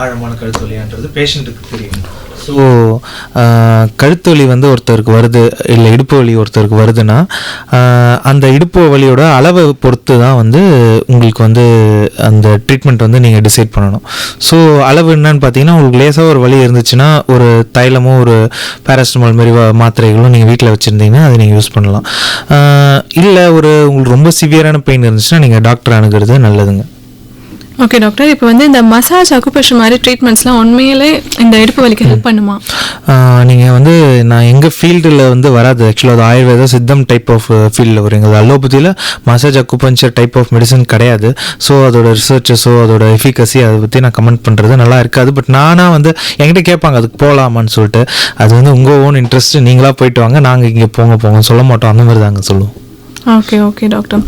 ஆழமான கழுத்து வலியான்றது பேஷண்ட்டுக்கு தெரியும். ஸோ கழுத்து வலி வந்து ஒருத்தருக்கு வருது, இல்லை இடுப்பு வலி ஒருத்தருக்கு வருதுன்னா அந்த இடுப்பு வலியோட அளவை பொறுத்து தான் வந்து உங்களுக்கு வந்து அந்த ட்ரீட்மெண்ட் வந்து நீங்கள் டிசைட் பண்ணணும். ஸோ அளவு என்னன்னு பார்த்தீங்கன்னா, உங்களுக்கு லேசாக ஒரு வலி இருந்துச்சுன்னா ஒரு தைலமோ ஒரு பேராசிட்டமால் மாதிரி மாத்திரைகளும் நீங்கள் வீட்டில் வச்சுருந்தீங்கன்னா அதை நீங்கள் யூஸ் பண்ணலாம். இல்லை உங்களுக்கு ரொம்ப சிவியரான பெயின் இருந்துச்சுன்னா நீங்கள் டாக்டர் அணுகிறது நல்லதுங்க. ஓகே டாக்டர், இப்போ வந்து இந்த மசாஜ் அக்குபேஷன் மாதிரி ட்ரீட்மெண்ட்ஸ்லாம் உண்மையிலே இந்த இடுப்பு வலிக்கு ஹெல்ப் பண்ணுமா? நீங்கள் வந்து நான் எங்கள் ஃபீல்டில் வந்து வராது. ஆக்சுவலாக அது ஆயுர்வேதா சித்தம் டைப் ஆஃப் ஃபீல்டில் வருங்க. அது அலோபதியில் massage acupuncture type of medicine கிடையாது. ஸோ அதோட ரிசர்ச்சஸோ அதோட எஃபிகசி அதை பற்றி நான் கமெண்ட் பண்ணுறது நல்லா இருக்காது. பட் நானாக வந்து என்கிட்ட கேட்பாங்க அதுக்கு போகலாமான்னு சொல்லிட்டு. அது வந்து உங்கள் ஓன் இன்ட்ரெஸ்ட், நீங்களாக போயிட்டு வாங்க, நாங்கள் இங்கே போங்க சொல்ல மாட்டோம், அந்த மாதிரி தாங்க சொல்லுவோம். ஓகே ஓகே டாக்டர்,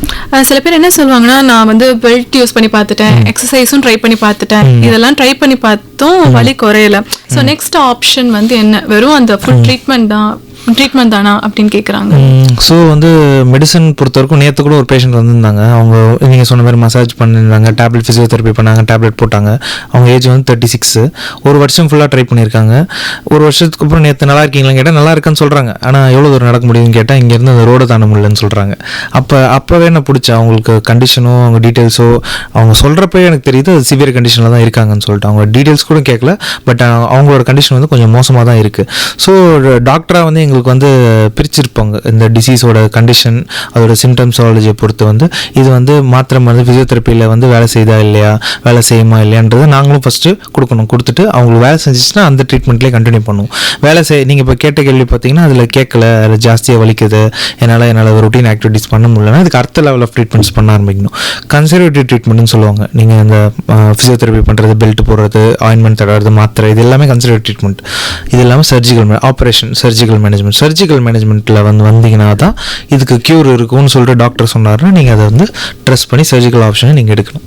சில பேர் என்ன சொல்லுவாங்கன்னா, நான் வந்து பெல்ட் யூஸ் பண்ணி பார்த்துட்டேன், எக்ஸசைஸும் ட்ரை பண்ணி பார்த்துட்டேன், இதெல்லாம் ட்ரை பண்ணி பார்த்தும் வலி குறையல. ஸோ நெக்ஸ்ட் ஆப்ஷன் வந்து என்ன? வெறும் அந்த ஃபுட் ட்ரீட்மெண்ட் தானா அப்படின்னு கேட்குறாங்க. ஸோ வந்து மெடிசன் பொறுத்த வரைக்கும் நேற்று கூட ஒரு பேஷண்ட் வந்திருந்தாங்க. அவங்க நீங்கள் சொன்ன மாதிரி மசாஜ் பண்ணியிருந்தாங்க, டேப்லெட் ஃபிசியோதெரப்பி பண்ணாங்க, டேப்லெட் போட்டாங்க. அவங்க ஏஜ் வந்து 36. ஒரு வருஷம் ஃபுல்லாக ட்ரை பண்ணியிருக்காங்க. ஒரு வருஷத்துக்கு அப்புறம் நேற்று நல்லா இருக்கீங்களான்னு கேட்டால் நல்லா இருக்குன்னு சொல்கிறாங்க. ஆனால் எவ்வளோ தூரம் நடக்க முடியும்னு கேட்டால் இங்கேருந்து அந்த ரோடை தாண்ட முடியலன்னு சொல்கிறாங்க. அப்போவே என்ன பிடிச்சா அவங்களுக்கு கண்டிஷனோ அவங்க டீட்டெயில்ஸோ அவங்க சொல்கிறப்ப எனக்கு தெரியுது அது சிவியர் கண்டிஷனில் தான் இருக்காங்கன்னு சொல்லிட்டு. அவங்க டீட்டெயில்ஸ் கூட கேட்கல, பட் அவங்களோட கண்டிஷன் வந்து கொஞ்சம் மோசமாக தான் இருக்குது. ஸோ டாக்டராக வந்து எங்களுக்கு வந்து பிரிச்சிருப்பாங்க இந்த டிசீஸோட கண்டிஷன், அதோட சிம்டம்ஸாலஜியை பொறுத்து வந்து இது வந்து மாத்திரை மருந்து ஃபிசியோதெரப்பியில் வந்து வேலை செய்யுதா இல்லையா, வேலை செய்யுமா இல்லையான்றதை நாங்களும் ஃபஸ்ட்டு கொடுத்துட்டு அவங்களுக்கு வேலை செஞ்சிச்சுன்னா அந்த ட்ரீட்மெண்ட்லேயே கண்டினியூ பண்ணுவோம். நீங்கள் இப்போ கேட்ட கேள்வி பார்த்தீங்கன்னா அதில் கேட்கல, அதில் ஜாஸ்தியாக வலிக்குது, என்னால் ரொட்டீன் ஆக்டிவிட்டிஸ் பண்ண முடியலன்னா அதுக்கு அடுத்த லெவல் ஆஃப் ட்ரீட்மெண்ட்ஸ் பண்ண ஆரம்பிக்கணும். கன்சர்வேட்டிவ் ட்ரீட்மெண்ட்னு சொல்லுவாங்க. நீங்கள் இந்த ஃபிசியோதெரப்பி பண்ணுறது, பெல்ட் போடுறது, ஆயின்மெண்ட் தடவுறது, மாத்திரை, இது எல்லாமே கன்சர்வேட்டிவ் ட்ரீட்மெண்ட். இது இல்லாமல் சர்ஜிக்கல் மேனேஜ்மெண்ட்டில் வந்தீங்கன்னா தான் இதுக்கு க்யூர் இருக்கும்னு சொல்லிட்டு டாக்டர் சொன்னார்னா நீங்கள் அதை வந்து ட்ரெஸ் பண்ணி சர்ஜிக்கல் ஆப்ஷனை நீங்கள் எடுக்கணும்.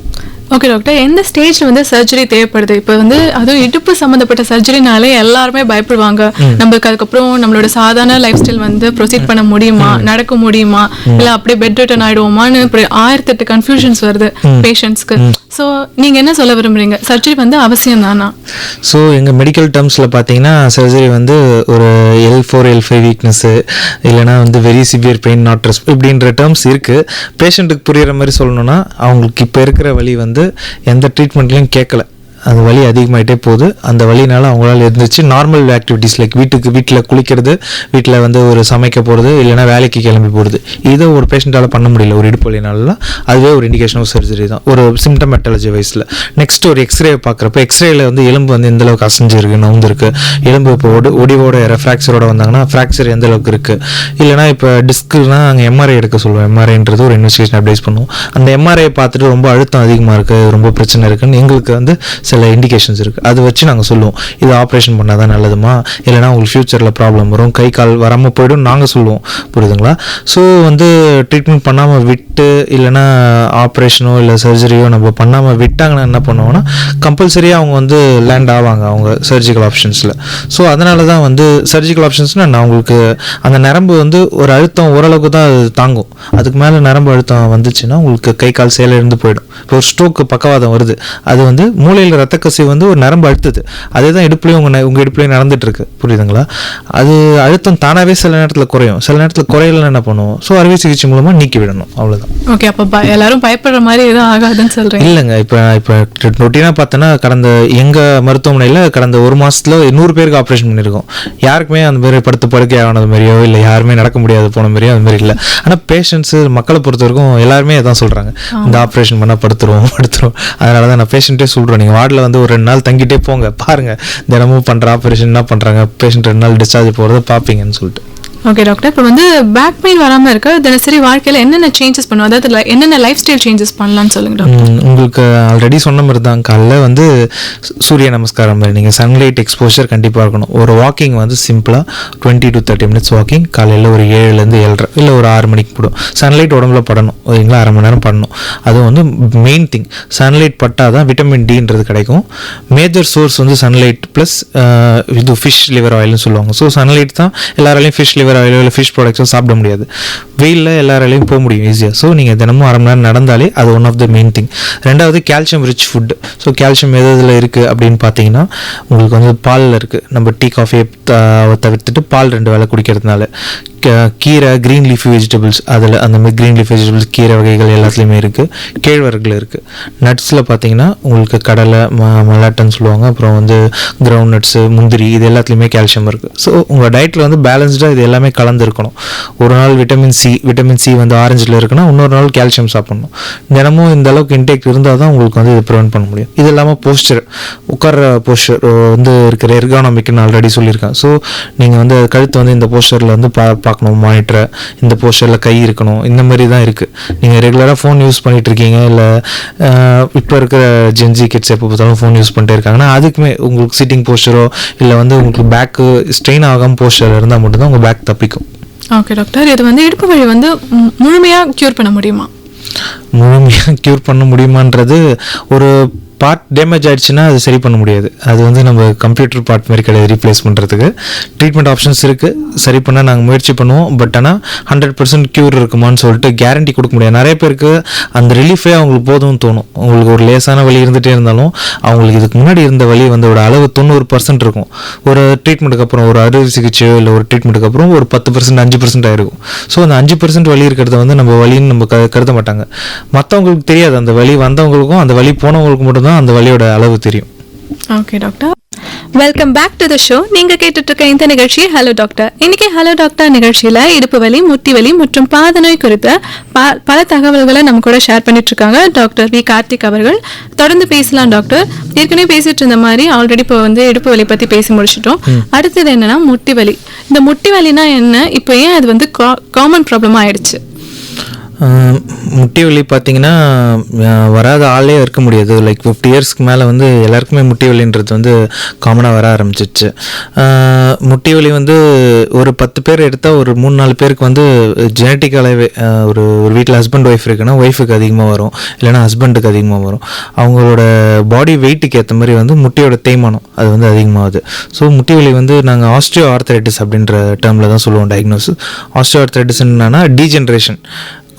ஓகே டாக்டர், எந்த ஸ்டேஜ்ல வந்து சர்ஜரி தேவைப்படுது? இப்போ வந்து அதுவும் இடுப்பு சம்மந்தப்பட்ட சர்ஜரினாலே எல்லாருமே பயப்படுவாங்க. நம்மளுக்கு அதுக்கப்புறம் நம்மளோட சாதாரண லைஃப் ஸ்டைல் வந்து ப்ரொசீட் பண்ண முடியுமா, நடக்க முடியுமா, இல்லை அப்படியே பெட் ரிட்டர்ன் ஆயிடுவோமான்னு 1008 கன்ஃபியூஷன்ஸ் வருது பேஷண்ட்ஸ்க்கு. ஸோ நீங்க என்ன சொல்ல விரும்புறீங்க? சர்ஜரி வந்து அவசியம் தானா? ஸோ எங்கள் மெடிக்கல் டேர்ம்ஸில் பார்த்தீங்கன்னா சர்ஜரி வந்து ஒரு L4 L5 வீக்னஸ்ஸு இல்லைனா வந்து very severe pain not rest இப்படின்ற டேர்ம்ஸ் இருக்குது. பேஷண்ட்டுக்கு புரிகிற மாதிரி சொல்லணும்னா அவங்களுக்கு இப்போ இருக்கிற வலி வந்து எந்த ட்ரீட்மெண்ட்லையும் கேட்கல, அந்த வலி அதிகமாகிட்டே போகுது. அந்த வலினால அவங்களால இருந்துச்சு நார்மல் ஆக்டிவிட்டீஸ் லைக் வீட்டில் குளிக்கிறது, வீட்டில் வந்து ஒரு சமைக்க போகிறது, இல்லைனா வேலைக்கு கிளம்பி போகிறது, இதை ஒரு பேஷண்ட்டால் பண்ண முடியல ஒரு இடுப்பு வலினாலாம். அதுவே ஒரு இண்டிகேஷன் ஆஃப் சர்ஜரி தான் ஒரு சிம்டமெட்டாலஜி வைஸில். நெக்ஸ்ட் ஒரு எக்ஸ்ரே பார்க்குறப்ப எக்ஸ்ரேயில் வந்து எலும்பு வந்து எந்த அளவுக்கு அசைஞ்சிருக்கு, நவுந்திருக்கு, எலும்பு இப்போ ஒடிவோட ஃப்ராக்சரோட வந்தாங்கன்னா ஃப்ராக்சர் எந்த அளவுக்கு இருக்குது, இல்லைனா இப்போ டிஸ்க்குலாம் அங்கே எம்ஆர்ஐ எடுக்க சொல்லுவோம். எம்ஆர்ஐன்றது ஒரு இன்வெஸ்டிகேஷன் அட்வைஸ் பண்ணுவோம். அந்த எம்ஆர்ஐ பார்த்துட்டு ரொம்ப அழுத்தம் அதிகமாக இருக்குது, ரொம்ப பிரச்சனை இருக்குன்னு எங்களுக்கு வந்து சில இண்டிகேஷன்ஸ் இருக்குது. அதை வச்சு நாங்கள் சொல்லுவோம் இது ஆப்ரேஷன் பண்ணால் தான் நல்லதுமா, இல்லைனா உங்களுக்கு ஃப்யூச்சரில் ப்ராப்ளம் வரும், கை கால் வராமல் போய்டும் நாங்கள் சொல்லுவோம். புரியுதுங்களா? ஸோ வந்து ட்ரீட்மெண்ட் பண்ணாமல் விட்டு இல்லைனா ஆப்ரேஷனோ இல்லை சர்ஜரியோ நம்ம பண்ணாமல் விட்டாங்கன்னா என்ன பண்ணுவோன்னா கம்பல்சரியாக அவங்க வந்து லேண்ட் ஆவாங்க அவங்க சர்ஜிக்கல் ஆப்ஷன்ஸில். ஸோ அதனால தான் வந்து சர்ஜிக்கல் ஆப்ஷன்ஸ்னால் நான் உங்களுக்கு அந்த நரம்பு வந்து ஒரு அழுத்தம் ஓரளவுக்கு தான் அது தாங்கும். அதுக்கு மேலே நரம்பு அழுத்தம் வந்துச்சுன்னா உங்களுக்கு கை கால் செயலிழந்து போயிடும். இப்போ ஒரு ஸ்ட்ரோக்கு பக்கவாதம் வருது, அது வந்து மூளையில் ரத்த கசிவு வந்து ஒரு நரம்பு அழுத்துது, அதே தான் இடுப்புலையும் உங்கள் இடுப்புலையும் நடந்துட்டு இருக்கு. புரியுதுங்களா? அது அழுத்தம் தானாகவே சில நேரத்தில் குறையும், சில நேரத்தில் குறையலன்னு என்ன பண்ணுவோம், ஸோ அறுவை சிகிச்சை மூலமாக நீக்கி விடணும், அவ்வளோதான். ஓகே, அப்போ எல்லாரும் பயப்படுற மாதிரி எதுவும் ஆகாதுன்னு சொல்கிறேன்? இல்லைங்க. இப்போ ரொட்டீனாக பார்த்தோன்னா கடந்த எங்கள் மருத்துவமனையில் கடந்த ஒரு மாதத்தில் 100 பேருக்கு ஆப்ரேஷன் பண்ணியிருக்கோம். யாருக்குமே அந்த மாதிரி படுக்கை ஆனது மாதிரியோ இல்லை யாருமே நடக்க முடியாது போன மாதிரியோ அது மாதிரி இல்லை. ஆனால் பேஷண்ட்ஸு மக்களை பொறுத்த வரைக்கும் எல்லாருமே அதான் சொல்கிறாங்க, இந்த ஆப்ரேஷன் பண்ணால் படுத்துருவோம். அதனால தான் நான் பேஷண்ட்டே சொல்கிறேன், நீங்கள் வார்டில் வந்து ஒரு 2 நாள் தங்கிட்டே போங்க, பாருங்கள் தினமும் பண்ணுற ஆப்ரேஷன் என்ன பண்ணுறாங்க, பேஷண்ட் 2 நாள் டிஸ்சார்ஜ் போகிறத பார்ப்பீங்கன்னு சொல்லிட்டு. ஓகே டாக்டர், இப்போ வந்து பேக் பெயின் வராமல் இருக்க தினசரி வாழ்க்கையில் என்னென்ன சேஞ்சஸ் பண்ணுவோம், அதாவது என்னென்ன லைஃப் ஸ்டைல் சேஞ்சஸ் பண்ணலாம்னு சொல்லுங்க டாக்டர். உங்களுக்கு ஆல்ரெடி சொன்ன மாதிரி தான், காலைல வந்து சூரிய நமஸ்காரம் மாதிரி நீங்கள் சன்லைட் எக்ஸ்போஷர் கண்டிப்பாக இருக்கணும். ஒரு வாக்கிங் வந்து சிம்பிளாக 20 to 30 minutes வாக்கிங் காலையில் ஒரு 7லேருந்து 7:30 இல்லை ஒரு 6 மணிக்கு போடும். சன்லைட் உடம்புல படணும், ஓகேங்களா? 1/2 மணி நேரம் படணும். அது வந்து மெயின் திங். சன்லைட் பட்டால் தான் விட்டமின் டின்றது கிடைக்கும். மேஜர் சோர்ஸ் வந்து சன்லைட் ப்ளஸ் இது ஃபிஷ் லிவர் ஆயில்னு சொல்லுவாங்க. ஸோ சன்லைட் தான் எல்லாராலையும் ஃபிஷ் லிவர் ஃப்ளேவர் ஆயிலோ இல்லை ஃபிஷ் ப்ராடக்ட்ஸோ சாப்பிட முடியாது. வெயிலில் எல்லாராலையும் போக முடியும் ஈஸியாக. ஸோ நீங்கள் தினமும் அரை மணி நேரம் நடந்தாலே அது one of the main thing. ரெண்டாவது calcium rich food. So calcium எது இதில் இருக்குது அப்படின்னு பார்த்தீங்கன்னா உங்களுக்கு வந்து பாலில் இருக்குது. நம்ம டீ காஃபியை தவிர்த்துட்டு பால் 2 வேளை குடிக்கிறதுனால. கீரை, க்ரீன் லீஃபி வெஜிடபிள்ஸ், அதில் அந்த மாதிரி க்ரீன் லீஃப் வெஜிடபிள்ஸ் கீரை வகைகள் எல்லாத்துலேயுமே இருக்குது. கேழ்வரகுல இருக்குது. நட்ஸில் பார்த்தீங்கன்னா உங்களுக்கு கடலை, மலாட்டன்னு சொல்லுவாங்க, அப்புறம் வந்து கிரவுண்ட் நட்ஸு, முந்திரி, இது எல்லாத்துலேயுமே கால்சியம் இருக்குது. ஸோ உங்கள் டயட்டில் வந்து பேலன்ஸ்டாக இது எல்லாமே கலந்துருக்கணும். ஒரு நாள் விட்டமின் சி வந்து ஆரஞ்சில் இருக்குன்னா இன்னொரு நாள் கால்சியம் சாப்பிட்ணும். தினமும் இந்த அளவுக்கு இன்டேக் இருந்தால் தான் உங்களுக்கு வந்து இது ப்ரிவென்ட் பண்ண முடியும். இது இல்லாமல் போஸ்டர், உட்கார்ற போஸ்டர் வந்து இருக்கிற எர்கானமிக்னு ஆல்ரெடி சொல்லியிருக்கேன். ஸோ நீங்கள் வந்து கழுத்து வந்து இந்த போஸ்டரில் வந்து பார்க்கணும், மானிட்டரை, இந்த போஸ்டரில் கை இருக்கணும், இந்த மாதிரி தான் இருக்குது. நீங்கள் ரெகுலராக ஃபோன் யூஸ் பண்ணிகிட்டு இருக்கீங்க, இல்லை இப்போ இருக்கிற ஜென்ஜி கிட்ஸ் எப்போ பார்த்தாலும் ஃபோன் யூஸ் பண்ணிட்டே இருக்காங்கன்னா அதுக்குமே உங்களுக்கு சிட்டிங் போஸ்டரோ இல்லை வந்து உங்களுக்கு பேக்கு ஸ்ட்ரெயின் ஆகாமல் போஸ்டர் இருந்தால் மட்டும்தான் உங்கள் பேக் தப்பிக்கும். ஓகே டாக்டர், இது வந்து இடுப்பு வலி வந்து முழுமையாக க்யூர் பண்ண முடியுமா? முழுமையாக க்யூர் பண்ண முடியுமான்றது, ஒரு பார்ட் டேமேஜ் ஆகிடுச்சுன்னா அது சரி பண்ண முடியாது. அது வந்து நம்ம கம்ப்யூட்டர் பார்ட் மாதிரி கிடையாது ரீப்ளேஸ் பண்ணுறதுக்கு. ட்ரீட்மெண்ட் ஆப்ஷன்ஸ் இருக்குது, சரி பண்ணால் நாங்கள் முயற்சி பண்ணுவோம். பட் ஆனால் 100% க்யூர் இருக்குமான்னு சொல்லிட்டு கேரண்டி கொடுக்க முடியாது. நிறைய பேருக்கு அந்த ரிலீஃபே அவங்களுக்கு போதும்னு தோணும். உங்களுக்கு ஒரு லேசான வலி இருந்துகிட்டே இருந்தாலும் அவங்களுக்கு இதுக்கு முன்னாடி இருந்த வலி வந்து ஒரு அளவு 90% இருக்கும். ஒரு ட்ரீட்மெண்ட்டுக்கு அப்புறம், ஒரு அறுவை சிகிச்சையோ இல்லை ஒரு ட்ரீட்மெண்ட்டுக்கு அப்புறம் ஒரு 10% 5% ஆயிருக்கும். ஸோ அந்த 5% வலி இருக்கிறத வந்து நம்ம வலின்னு நம்ம கருத மாட்டாங்க. மற்றவங்களுக்கு தெரியாது, அந்த வலி வந்தவங்களுக்கும் அந்த வலி போனவங்களுக்கு மட்டும்தான் அந்த வலியோட அளவு தெரியும். Okay doctor, welcome back to the show. நீங்க கேட்டுட்டு இருக்க இந்த நிகழ்ச்சி ஹலோ டாக்டர். இன்னைக்கு ஹலோ டாக்டர் நிகழ்ச்சியில இடுப்பு வலி, முட்டி வலி மற்றும் பாதநோய் குறித்த பல தகவல்களை நம்ம கூட ஷேர் பண்ணிட்டு இருக்காங்க டாக்டர் வி கார்த்திக் அவர்கள். தொடர்ந்து பேசலாம் டாக்டர். ஏற்கனவே பேசிட்டு இருந்த மாதிரி ஆல்ரெடி இப்போ வந்து இடுப்பு வலி பத்தி பேசி முடிச்சிட்டோம். அடுத்தது என்னன்னா முட்டி வலி. இந்த முட்டி வலினா என்ன, இப்போ ஏன் அது வந்து காமன் ப்ராப்ளமா ஆயிடுச்சு? முட்டி வலி பார்த்தீங்கன்னா வராத ஆளே இருக்க முடியாது. லைக் 50 இயர்ஸ்க்கு மேலே வந்து எல்லாருக்குமே முட்டி வலின்றது வந்து காமனாக வர ஆரம்பிச்சிச்சு. முட்டி வலி வந்து ஒரு 10 பேர் எடுத்தால் ஒரு 3-4 பேருக்கு வந்து ஜெனட்டிக்காகவே ஒரு வீட்டில் ஹஸ்பண்ட் ஒய்ஃப் இருக்குன்னா ஒய்ஃபுக்கு அதிகமாக வரும், இல்லைனா ஹஸ்பண்டுக்கு அதிகமாக வரும். அவங்களோட பாடி வெயிட்டுக்கு ஏற்ற மாதிரி வந்து முட்டியோட தேய்மானம் அது வந்து அதிகமாகுது. ஸோ முட்டி வலி வந்து நாங்கள் ஆஸ்டியோ ஆர்த்தரைட்டிஸ் அப்படின்ற டேர்மில் தான் சொல்லுவோம் டயக்னோசிஸ். ஆஸ்டியோ ஆர்த்தரைட்டிஸ் என்னன்னா டீஜென்ரேஷன்,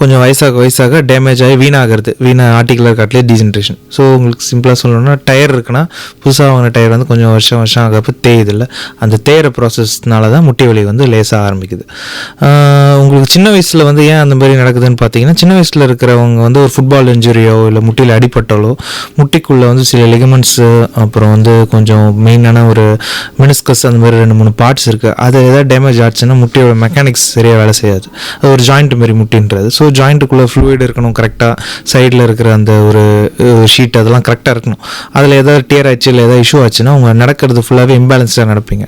கொஞ்சம் வயசாக டேமேஜ் ஆகி வீணாகிறது, ஆர்டிகுலர் காட்டிலே டீஜென்ரேஷன். ஸோ உங்களுக்கு சிம்பிளாக சொல்லணும்னா டயர் இருக்குன்னா புதுசாக வாங்கின டயர் வந்து கொஞ்சம் வருஷம் ஆகிறப்ப தேயுதில்லை, அந்த தேயிற ப்ராசஸ்னால தான் முட்டி வலி வந்து லேசாக ஆரம்பிக்குது. உங்களுக்கு சின்ன வயசில் வந்து ஏன் அந்த மாதிரி நடக்குதுன்னு பார்த்தீங்கன்னா, சின்ன வயசில் இருக்கிறவங்க வந்து ஒரு ஃபுட்பால் இன்ஜுரியோ இல்லை முட்டியில் அடிபட்டாலோ முட்டிக்குள்ளே வந்து சில லிகமெண்ட்ஸு, அப்புறம் வந்து கொஞ்சம் மெயினான ஒரு மெனிஸ்கஸ், அந்த மாதிரி 2-3 பார்ட்ஸ் இருக்குது. அது எதாவது டேமேஜ் ஆச்சுன்னா முட்டியோட மெக்கானிக்ஸ் சரியாக வேலை செய்யாது. அது ஒரு ஜாயிண்ட் மாரி முட்டின்றது. ஸோ ஜாயிண்ட்டுக்குள்ளே ஃப்ளூயிட் இருக்கணும் கரெக்டாக, சைடில் இருக்கிற அந்த ஒரு ஷீட் அதெல்லாம் கரெக்டாக இருக்கணும். அதில் ஏதாவது டியர் ஆச்சு இல்லை ஏதாவது இஷ்யூ ஆச்சுன்னா அவங்க நடக்கிறது ஃபுல்லாகவே இம்பேலன்ஸ்டாக நடப்பீங்க.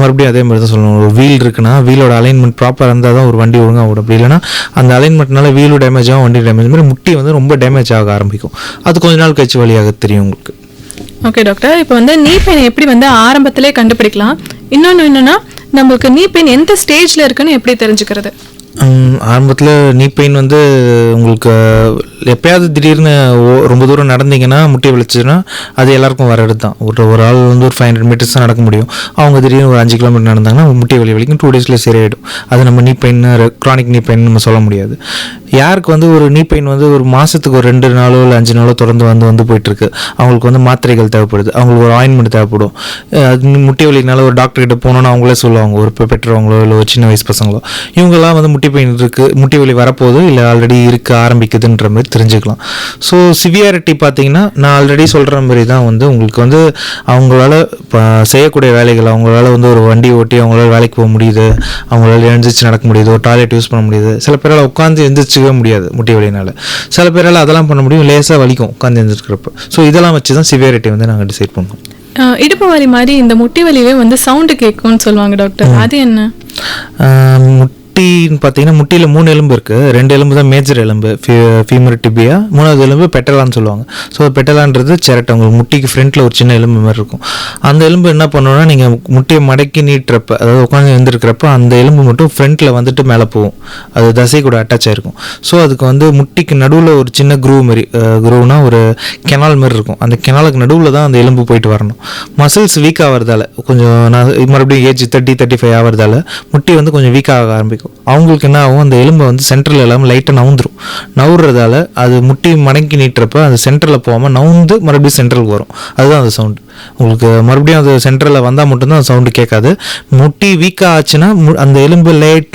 மறுபடியும் அதே மாதிரி தான் சொல்லணும். ஒரு வீல் இருக்குன்னா வீலோட அலைன்மெண்ட் ப்ராப்பராக இருந்தால் தான் ஒரு வண்டி ஒழுங்காக ஓடும். அப்படி இல்லைனா அந்த அலைன்மெண்ட்னால வீலும் டேமேஜ் ஆகும், வண்டி டேமேஜ் மாதிரி முட்டி வந்து ரொம்ப டேமேஜ் ஆக ஆரம்பிக்கும். அது கொஞ்ச நாள் கழிச்சு வழியாக தெரியும் உங்களுக்கு. ஓகே டாக்டர், இப்போ வந்து நீ பெயின் எப்படி வந்து ஆரம்பத்திலே கண்டுபிடிக்கலாம்? இன்னொன்று என்னன்னா, நம்மளுக்கு நீ பெயின் எந்த ஸ்டேஜில் இருக்குன்னு எப்படி தெரிஞ்சுக்கிறது? ஆரம்பத்தில் நீ பெயின் வந்து உங்களுக்கு எப்பயாவது திடீர்னு ரொம்ப தூரம் நடந்தீங்கன்னா முட்டி வலிச்சுன்னா அது எல்லாருக்கும் வர்றது தான். ஒரு ஆள் வந்து ஒரு 500 மீட்டர்ஸ் தான் நடக்க முடியும். அவங்க திடீர்னு ஒரு 5 கிலோமீட்டர் நடந்தாங்கன்னா முட்டி வலிக்கும் 2 டேஸில் சரியாயிடும். அது நம்ம நீ பெயின், க்ரானிக் நீ பெயின் நம்ம சொல்ல முடியாது. யாருக்கு வந்து ஒரு நீ பெயின் வந்து ஒரு மாதத்துக்கு ஒரு 2 நாளோ இல்லை 5 நாளோ தொடர்ந்து வந்து போயிட்டுருக்கு, அவங்களுக்கு வந்து மாத்திரைகள் தேவைப்படுது, அவங்களுக்கு ஒரு ஆயின்மெண்ட் தேவைப்படும். அது முட்டி வலினால ஒரு டாக்டர்கிட்ட போனோன்னு அவங்களே சொல்லுவாங்க, ஒரு பெற்றவங்களோ இல்லை ஒரு சின்ன வயசு பசங்களோ, இவங்கெல்லாம் வந்து முட்டி பெயின் இருக்குது, முட்டி வலி வரப்போகுது இல்லை ஆல்ரெடி இருக்க ஆரம்பிக்குதுன்ற மாதிரி தெரிஞ்சுக்கலாம். ஸோ சிவியாரிட்டி பார்த்தீங்கன்னா நான் ஆல்ரெடி சொல்கிற மாதிரி தான் வந்து உங்களுக்கு வந்து அவங்களால செய்யக்கூடிய வேலைகள், அவங்களால வந்து ஒரு வண்டி ஓட்டி அவங்களால வேலைக்கு போக முடியுது, அவங்களால எழுந்திரிச்சு நடக்க முடியுது, ஒரு டாய்லெட் யூஸ் பண்ண முடியுது. சில பேரால் உட்காந்து எழுந்திரிச்சிக்கவே முடியாது முட்டி வலினால, சில பேரால் அதெல்லாம் பண்ண முடியும், லேசாக வலிக்கும் உட்காந்து எழுந்திருக்கிறப்ப. ஸோ இதெல்லாம் வச்சு தான் சிவியாரிட்டி வந்து நாங்கள் டிசைட் பண்ணுவோம். இடுப்பு வலி மாதிரி இந்த முட்டி வலியே வந்து சவுண்டு கேட்கும்னு சொல்லுவாங்க டாக்டர், அது என்ன? முட்டி முட்டின்னு பார்த்தீங்கன்னா முட்டியில் 3 எலும்பு இருக்குது. 2 எலும்பு தான் மேஜர் எலும்பு, ஃபீமர் டிபியா. 3வது எலும்பு பெட்டலான்னு சொல்லுவாங்க. ஸோ பெட்டலான்றது சிரட்டை, உங்களுக்கு முட்டிக்கு ஃப்ரண்ட்டில் ஒரு சின்ன எலும்பு மாதிரி இருக்கும். அந்த எலும்பு என்ன பண்ணணும்னா நீங்கள் முட்டியை மடக்கி நீட்டுறப்ப, அதாவது உட்காந்து எழுந்திருக்கிறப்ப அந்த எலும்பு மட்டும் ஃப்ரண்ட்டில் வந்துட்டு மேலே போகும். அது தசை கூட அட்டாச் ஆகிருக்கும். ஸோ அதுக்கு வந்து முட்டிக்கு நடுவில் ஒரு சின்ன குரூவ் மாதிரி, குரூவ்னா ஒரு கெனால் மாதிரி இருக்கும். அந்த கெனாலுக்கு நடுவில் தான் அந்த எலும்பு போயிட்டு வரணும். மசில்ஸ் வீக் ஆகிறதால கொஞ்சம் மறுபடியும் ஏஜ் 30-35 ஆகிறதால முட்டி வந்து கொஞ்சம் வீக் ஆக ஆரம்பிக்கும். அவங்களுக்கு என்ன ஆகும், அந்த எலும்பை வந்து சென்ட்ரல் இல்லாமல் லைட்டாக நவுந்துரும். நவுறதால அது முட்டி மடங்கி நீட்டுறப்ப அது சென்டரில் போகாமல் நவுந்து மறுபடியும் சென்ட்ரலுக்கு வரும். அதுதான் அந்த சவுண்டு. உங்களுக்கு மறுபடியும் அது சென்டரில் வந்தால் மட்டும்தான் அந்த சவுண்டு கேட்காது. முட்டி வீக்காக ஆச்சுன்னா அந்த எலும்பு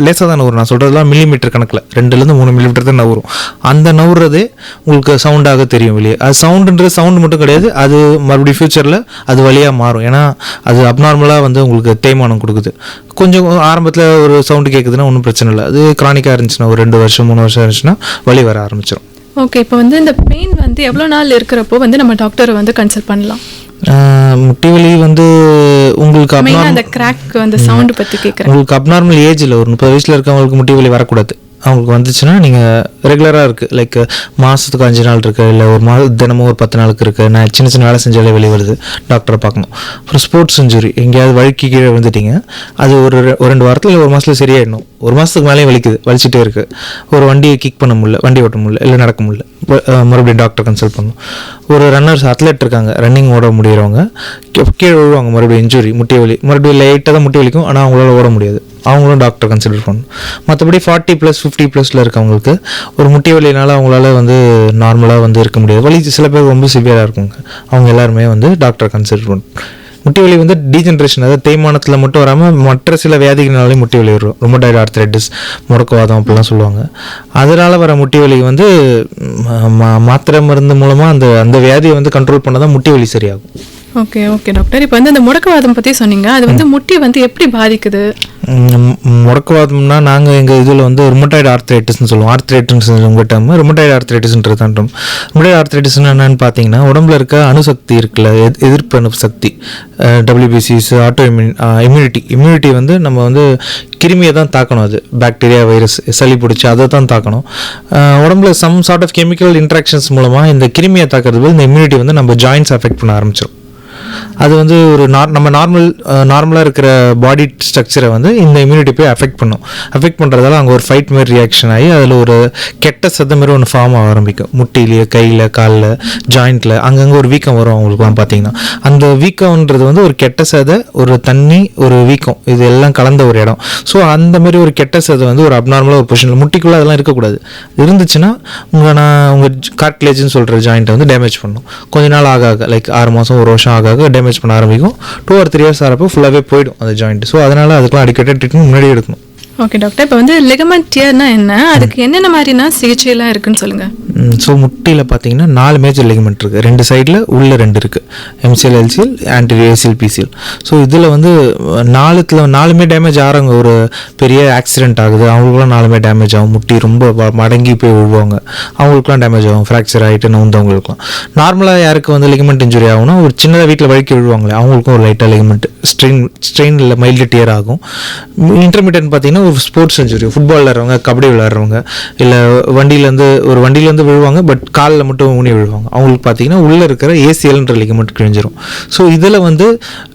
லேசாக தான் நவரும். நான் சொல்கிறதுலாம் மில்லிமீட்டர் கணக்கில் 2-3 மில்லிமீட்டர் தான் நவரும். அந்த நவுறதே உங்களுக்கு சவுண்டாக தெரியும் வெளியே. அது சவுண்டுன்றது சவுண்டு மட்டும் கிடையாது, அது மறுபடியும் ஃப்யூச்சரில் அது வழியாக மாறும். ஏன்னா அது அப்நார்மலாக வந்து உங்களுக்கு தேய்மானம் கொடுக்குது. கொஞ்சம் ஆரம்பத்தில் ஒரு சவுண்டு கேட்குதுன்னா ஒன்றும் பிரச்சனை இல்லை. அது கிரானிக்காக இருந்துச்சுன்னா ஒரு 2 வருஷம் 3 வருஷம் இருந்துச்சுன்னா வலி வர ஆரம்பிச்சிடும். ஓகே, இப்போ வந்து இந்த பெயின் வந்து எவ்வளோ நாள் இருக்கிறப்போ வந்து நம்ம டாக்டரை வந்து கன்சல்ட் பண்ணலாம்? முட்டி வலி வந்து உங்களுக்கு அந்த கிராக் அந்த சவுண்ட் பற்றி கேட்குறேன். உங்களுக்கு அப்நார்மல் ஏஜில் ஒரு 30 வயசில் இருக்கவங்களுக்கு முட்டி வலி வரக்கூடாது. அவங்களுக்கு வந்துச்சுன்னா நீங்கள் ரெகுலராக இருக்குது, லைக் மாதத்துக்கு 5 நாள் இருக்குது, இல்லை ஒரு தினமும் ஒரு 10 நாளுக்கு இருக்குது, நான் சின்ன சின்ன வேலை செஞ்சாலே வெளியே வருது, டாக்டரை பார்க்கணும். அப்புறம் ஸ்போர்ட்ஸ் இன்ஜுரி, எங்கேயாவது வழுக்கி கீழே விழுந்துட்டீங்க, அது ஒரு 2 வாரத்தில் இல்லை 1 மாதத்தில் சரியாயிடணும். 1 மாதத்துக்கு மேலே வலிக்குது, வலிச்சிட்டே இருக்குது, ஒரு வண்டியை கிக் பண்ண முடியல, வண்டி ஓட்ட முடியல, இல்லை நடக்க முடியல, மறுபடியும் டாக்டர் கன்சல்ட் பண்ணணும். ஒரு ரன்னர்ஸ் அத்லெட் இருக்காங்க, ரன்னிங் ஓட முடியறவங்க கீழே விழுவாங்க, மறுபடியும் இன்ஜுரி முட்டி வலி, மறுபடியும் லைட்டாக தான் முட்டி வலிக்கும், ஆனால் அவங்களால ஓட முடியாது, அவங்களும் டாக்டர் கன்சிடர் பண்ணணும். மற்றபடி 40+, 50+ல இருக்கவங்களுக்கு ஒரு முட்டி வலினால அவங்களால வந்து நார்மலாக வந்து இருக்க முடியாது. வலி சில பேர் ரொம்ப சிவியராக இருக்குங்க, அவங்க எல்லாருமே வந்து டாக்டர் கன்சிடர் பண்ணணும். முட்டி வலி வந்து டீஜென்ரேஷன், அதாவது தேய்மானத்தில் மட்டும் வராமல் மற்ற சில வியாதிகளாலையும் முட்டி வலி வரும். ரொமட்டாய்டு ஆர்த்ரைட்டிஸ், முடக்குவாதம் அப்படிலாம் சொல்லுவாங்க. அதனால் வர முட்டி வலி வந்து மாத்திரை மருந்து மூலமாக அந்த வியாதியை வந்து கண்ட்ரோல் பண்ணால் தான் முட்டி வலி சரியாகும். ஓகே ஓகே டாக்டர், இப்போ வந்து அந்த முடக்குவாதம் பற்றி சொன்னீங்க, அது வந்து முட்டி வந்து எப்படி பாதிக்குது? முடக்குவாதம்னா நாங்கள் எங்கள் இதில் வந்து ருமட்டாய்டு ஆர்த்ரைட்டிஸ்னு சொல்லுவோம். ஆர்த்ரைட்டிஸ் உங்கள் டைம் ருமட்டாய்டு ஆர்த்ரைட்டிஸ்ன்றது தான். ருமட்டாய்டு ஆர்த்ரைட்டிஸ்னு என்னென்னு பார்த்தீங்கன்னா, உடம்புல இருக்க அணுசக்தி இருக்குல்ல, எதிர்ப்பு அணுசக்தி, WBCs, ஆட்டோ இம்யூனிட்டி வந்து நம்ம வந்து கிருமியை தான் தாக்கணும். அது பாக்டீரியா, வைரஸ், சளி பிடிச்சி அதை தான் தாக்கணும். உடம்புல some sort of chemical interactions மூலமாக இந்த கிருமியை தாக்கிறது இந்த இம்யூனிட்டி வந்து நம்ம ஜாயின்ஸ் அஃபெக்ட் பண்ண ஆரம்பிச்சிடும். அது வந்து ஒரு நம்ம நார்மலாக இருக்கிற பாடி ஸ்ட்ரக்சரை வந்து இந்த இம்யூனிட்டி போய் அஃபெக்ட் பண்ணுறதால அங்கே ஒரு ஃபைட் மாதிரி ரியாக்ஷன் ஆகி அதில் ஒரு கெட்ட சத்தம் மாதிரி ஒன்று ஃபார்ம் ஆக ஆரம்பிக்கும். முட்டிலேயே, கையில், காலில், ஜாயிண்ட்டில் அங்கங்கே ஒரு வீக்கம் வரும் அவங்களுக்குலாம் பார்த்தீங்கன்னா. அந்த வீக்கம்ன்றது வந்து ஒரு கெட்ட சதை, ஒரு தண்ணி, ஒரு வீக்கம், இது எல்லாம் கலந்த ஒரு இடம். ஸோ அந்த மாதிரி ஒரு கெட்ட சதை வந்து ஒரு அப்நார்மலாக ஒரு பொசிஷனில் முட்டிக்குள்ளே அதெல்லாம் இருக்கக்கூடாது. இருந்துச்சுன்னா உங்கள் கார்ட்லேஜ்னு சொல்கிற ஜாயிண்ட்டை வந்து டேமேஜ் பண்ணும். கொஞ்ச நாள் ஆக லைக் 6 மாதம் 1 வருஷம் ஆக டேமேஜ் பண்ண ஆரம்பிக்கும். 2 or 3 years ஆகிறப்போ ஃபுல்லாகவே போயிடும் அந்த ஜாயிண்ட். ஸோ அதனால் அதுக்கெலாம் அடிக்கடி ட்ரீட்மெண்ட் முன்னாடி எடுக்கணும். ஓகே டாக்டர், இப்போ வந்து லிகமெண்ட் டியர்னா என்ன, அதுக்கு என்னென்ன மாதிரினா சிகிச்சையெல்லாம் இருக்குன்னு சொல்லுங்கள். ஸோ முட்டியில் பார்த்தீங்கன்னா 4 மேஜர் லிகமெண்ட் இருக்குது. 2 சைடில் உள்ள 2 இருக்குது, MCL, LCL, anterior ACL, PCL. So இதில் வந்து 4மே டேமேஜ் ஆகிறாங்க. ஒரு பெரிய ஆக்சிடென்ட் ஆகுது, அவங்களுக்குலாம் 4மே டேமேஜ் ஆகும். முட்டி ரொம்ப மடங்கி போய் விழுவாங்க, அவங்களுக்குலாம் டேமேஜ் ஆகும். ஃப்ராக்சர் ஆகிட்டு நவுந்தவங்களுக்குலாம். நார்மலாக யாருக்கு வந்து லிகமெண்ட் இன்ஜுரி ஆகும்னா, ஒரு சின்னதாக வீட்டில் வழுக்கி விழுவாங்களே, அவங்களுக்கும் ஒரு லைட்டாக லிகமெண்ட் ஸ்ட்ரெயின் இல்லை மைல்டு டியர் ஆகும். இன்டர்மீடியட் பார்த்தீங்கன்னா ஒரு ஸ்போர்ட்ஸ் இன்ஜுரி, ஃபுட்பால் விளையாடுறவங்க, கபடி விளையாடுறவங்க, இல்லை வண்டியிலேருந்து விழுவாங்க, பட் காலில் மட்டும் ஊனி விழுவாங்க, அவங்களுக்கு பார்த்தீங்கன்னா உள்ளே இருக்கிற ACLன்ற லிகமெண்ட் கிழிஞ்சிரும். ஸோ இதில் வந்து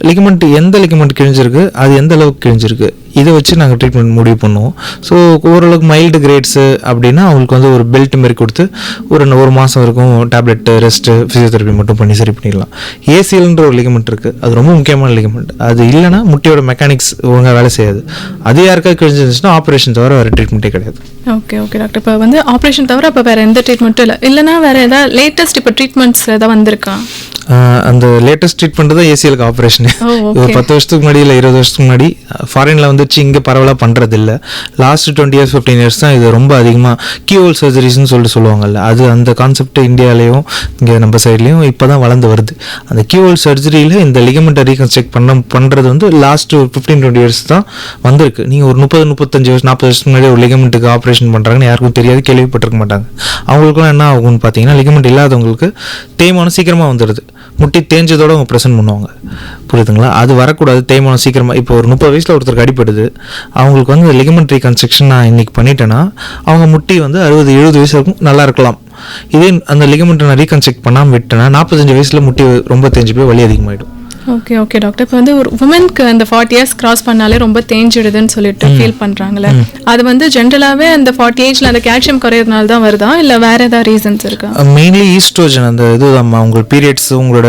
லிகமெண்ட் எந்த லிகமெண்ட் கிழிஞ்சிருக்கு, அது எந்த அளவுக்கு கிழிஞ்சிருக்கு, இதை வச்சு நாங்கள் ட்ரீட்மெண்ட் முடிவு பண்ணுவோம். ஸோ ஓரளவுக்கு மைல்டு கிரேட்ஸு அப்படின்னா அவங்களுக்கு வந்து ஒரு பெல்ட் மாரி கொடுத்து ஒரு 1 மாதம் வரைக்கும் டேப்லெட்டு, ரெஸ்ட்டு, ஃபிசியோதெரப்பி மட்டும் பண்ணி சரி பண்ணிடலாம். ACLன்ற ஒரு லிகமெண்ட் இருக்குது, அது ரொம்ப முக்கியமான லிகமெண்ட். அது இல்லைனா முட்டியோட மெக்கானிக்ஸ் ஒழுங்காக வேலை செய்யாது. அது யாருக்காவது கிழிஞ்சிருந்துச்சுன்னா ஆப்ரேஷன் தவிர வேறு ட்ரீட்மெண்ட்டே கிடையாது. ஓகே ஓகே டாக்டர், இப்போ வந்து ஆப்ரேஷன் தவிர இப்போ வேறு எந்த ட்ரீட்மெண்ட்டும் இல்லைனா வேறு ஏதாவது லேட்டஸ்ட் இப்போ ட்ரீட்மெண்ட்ஸ் ஏதாவது வந்திருக்கா? அந்த லேட்டஸ்ட் ட்ரீட்மெண்ட் தான் ACLக்கு ஆப்ரேஷன். ஒரு 10 வருஷத்துக்கு முன்னாடி இல்லை 20 வருஷத்துக்கு முன்னாடி ஃபாரினில் வந்துச்சு, இங்கே பரவலாக பண்ணுறது இல்லை. லாஸ்ட் 20 years 15 years தான் இது ரொம்ப அதிகமாக கீஹோல் சர்ஜரிஸ்ன்னு சொல்லுவாங்கல்ல, அது அந்த கான்செப்ட் இந்தியாவிலையும் இங்கே நம்ம சைட்லேயும் இப்போ தான் வளர்ந்து வருது. அந்த கீஹோல் சர்ஜரியில் இந்த லிகமெண்ட்டை ரீகன்ஸ்ட்ரக்ட் பண்ணுறது வந்து லாஸ்ட் 15-20 years தான் வந்திருக்கு. நீங்கள் ஒரு 30-35 வருஷம் 40 வருஷத்துக்கு முன்னாடி ஒரு லிகமெண்ட்டுக்கு ஆப்ரேஷன் பண்ணுறாங்கன்னு யாருக்கும் தெரியாது, கேள்விப்பட்டிருக்க மாட்டாங்க. அவங்களுக்குலாம் என்ன ஆகும்னு பார்த்தீங்கன்னா, லிகமெண்ட் இல்லாதவங்களுக்கு தேய்மானம் சீக்கிரமாக வந்துடுது. முட்டி தேஞ்சதோடு அவங்க ப்ரெசென்ட் பண்ணுவாங்க. புரியுதுங்களா? அது வரக்கூடாது. தேய்மானம் சீக்கிரமாக இப்போ ஒரு 30 வயசில் ஒருத்தருக்கு அடிப்படுது, அவங்களுக்கு வந்து லிகமெண்ட் ரீகன்ஸ்ட்ரக்ஷன் நான் இன்றைக்கி பண்ணிட்டேன்னா அவங்க முட்டி வந்து 60-70 வயசு வரைக்கும் நல்லா இருக்கலாம். இதே அந்த லிகமெண்ட்டை நான் ரீகன்ஸ்ட்ரக்ட் பண்ணாமல் விட்டேன்னா 45 வயசில் முட்டி ரொம்ப தேஞ்சு போய் வலி அதிகமாகிடும். Okay okay doctor. இப்போ வந்து ஒரு உமனுக்கு அந்த 40 இயர்ஸ் கிராஸ் பண்ணாலே ரொம்ப தேஞ்சிடுதுன்னு சொல்லிட்டு ஃபீல் பண்ணுறாங்களே, அது வந்து ஜென்ரலாகவே அந்த 40 ஏஜ்ல அந்த கால்சியம் குறையிறதுனால தான் வருதா இல்லை வேற ஏதாவது ரீசன்ஸ் இருக்கா? மெயின்லி ஈஸ்ட்ரோஜன் அந்த இது உங்களோட பீரியட்ஸ், உங்களோட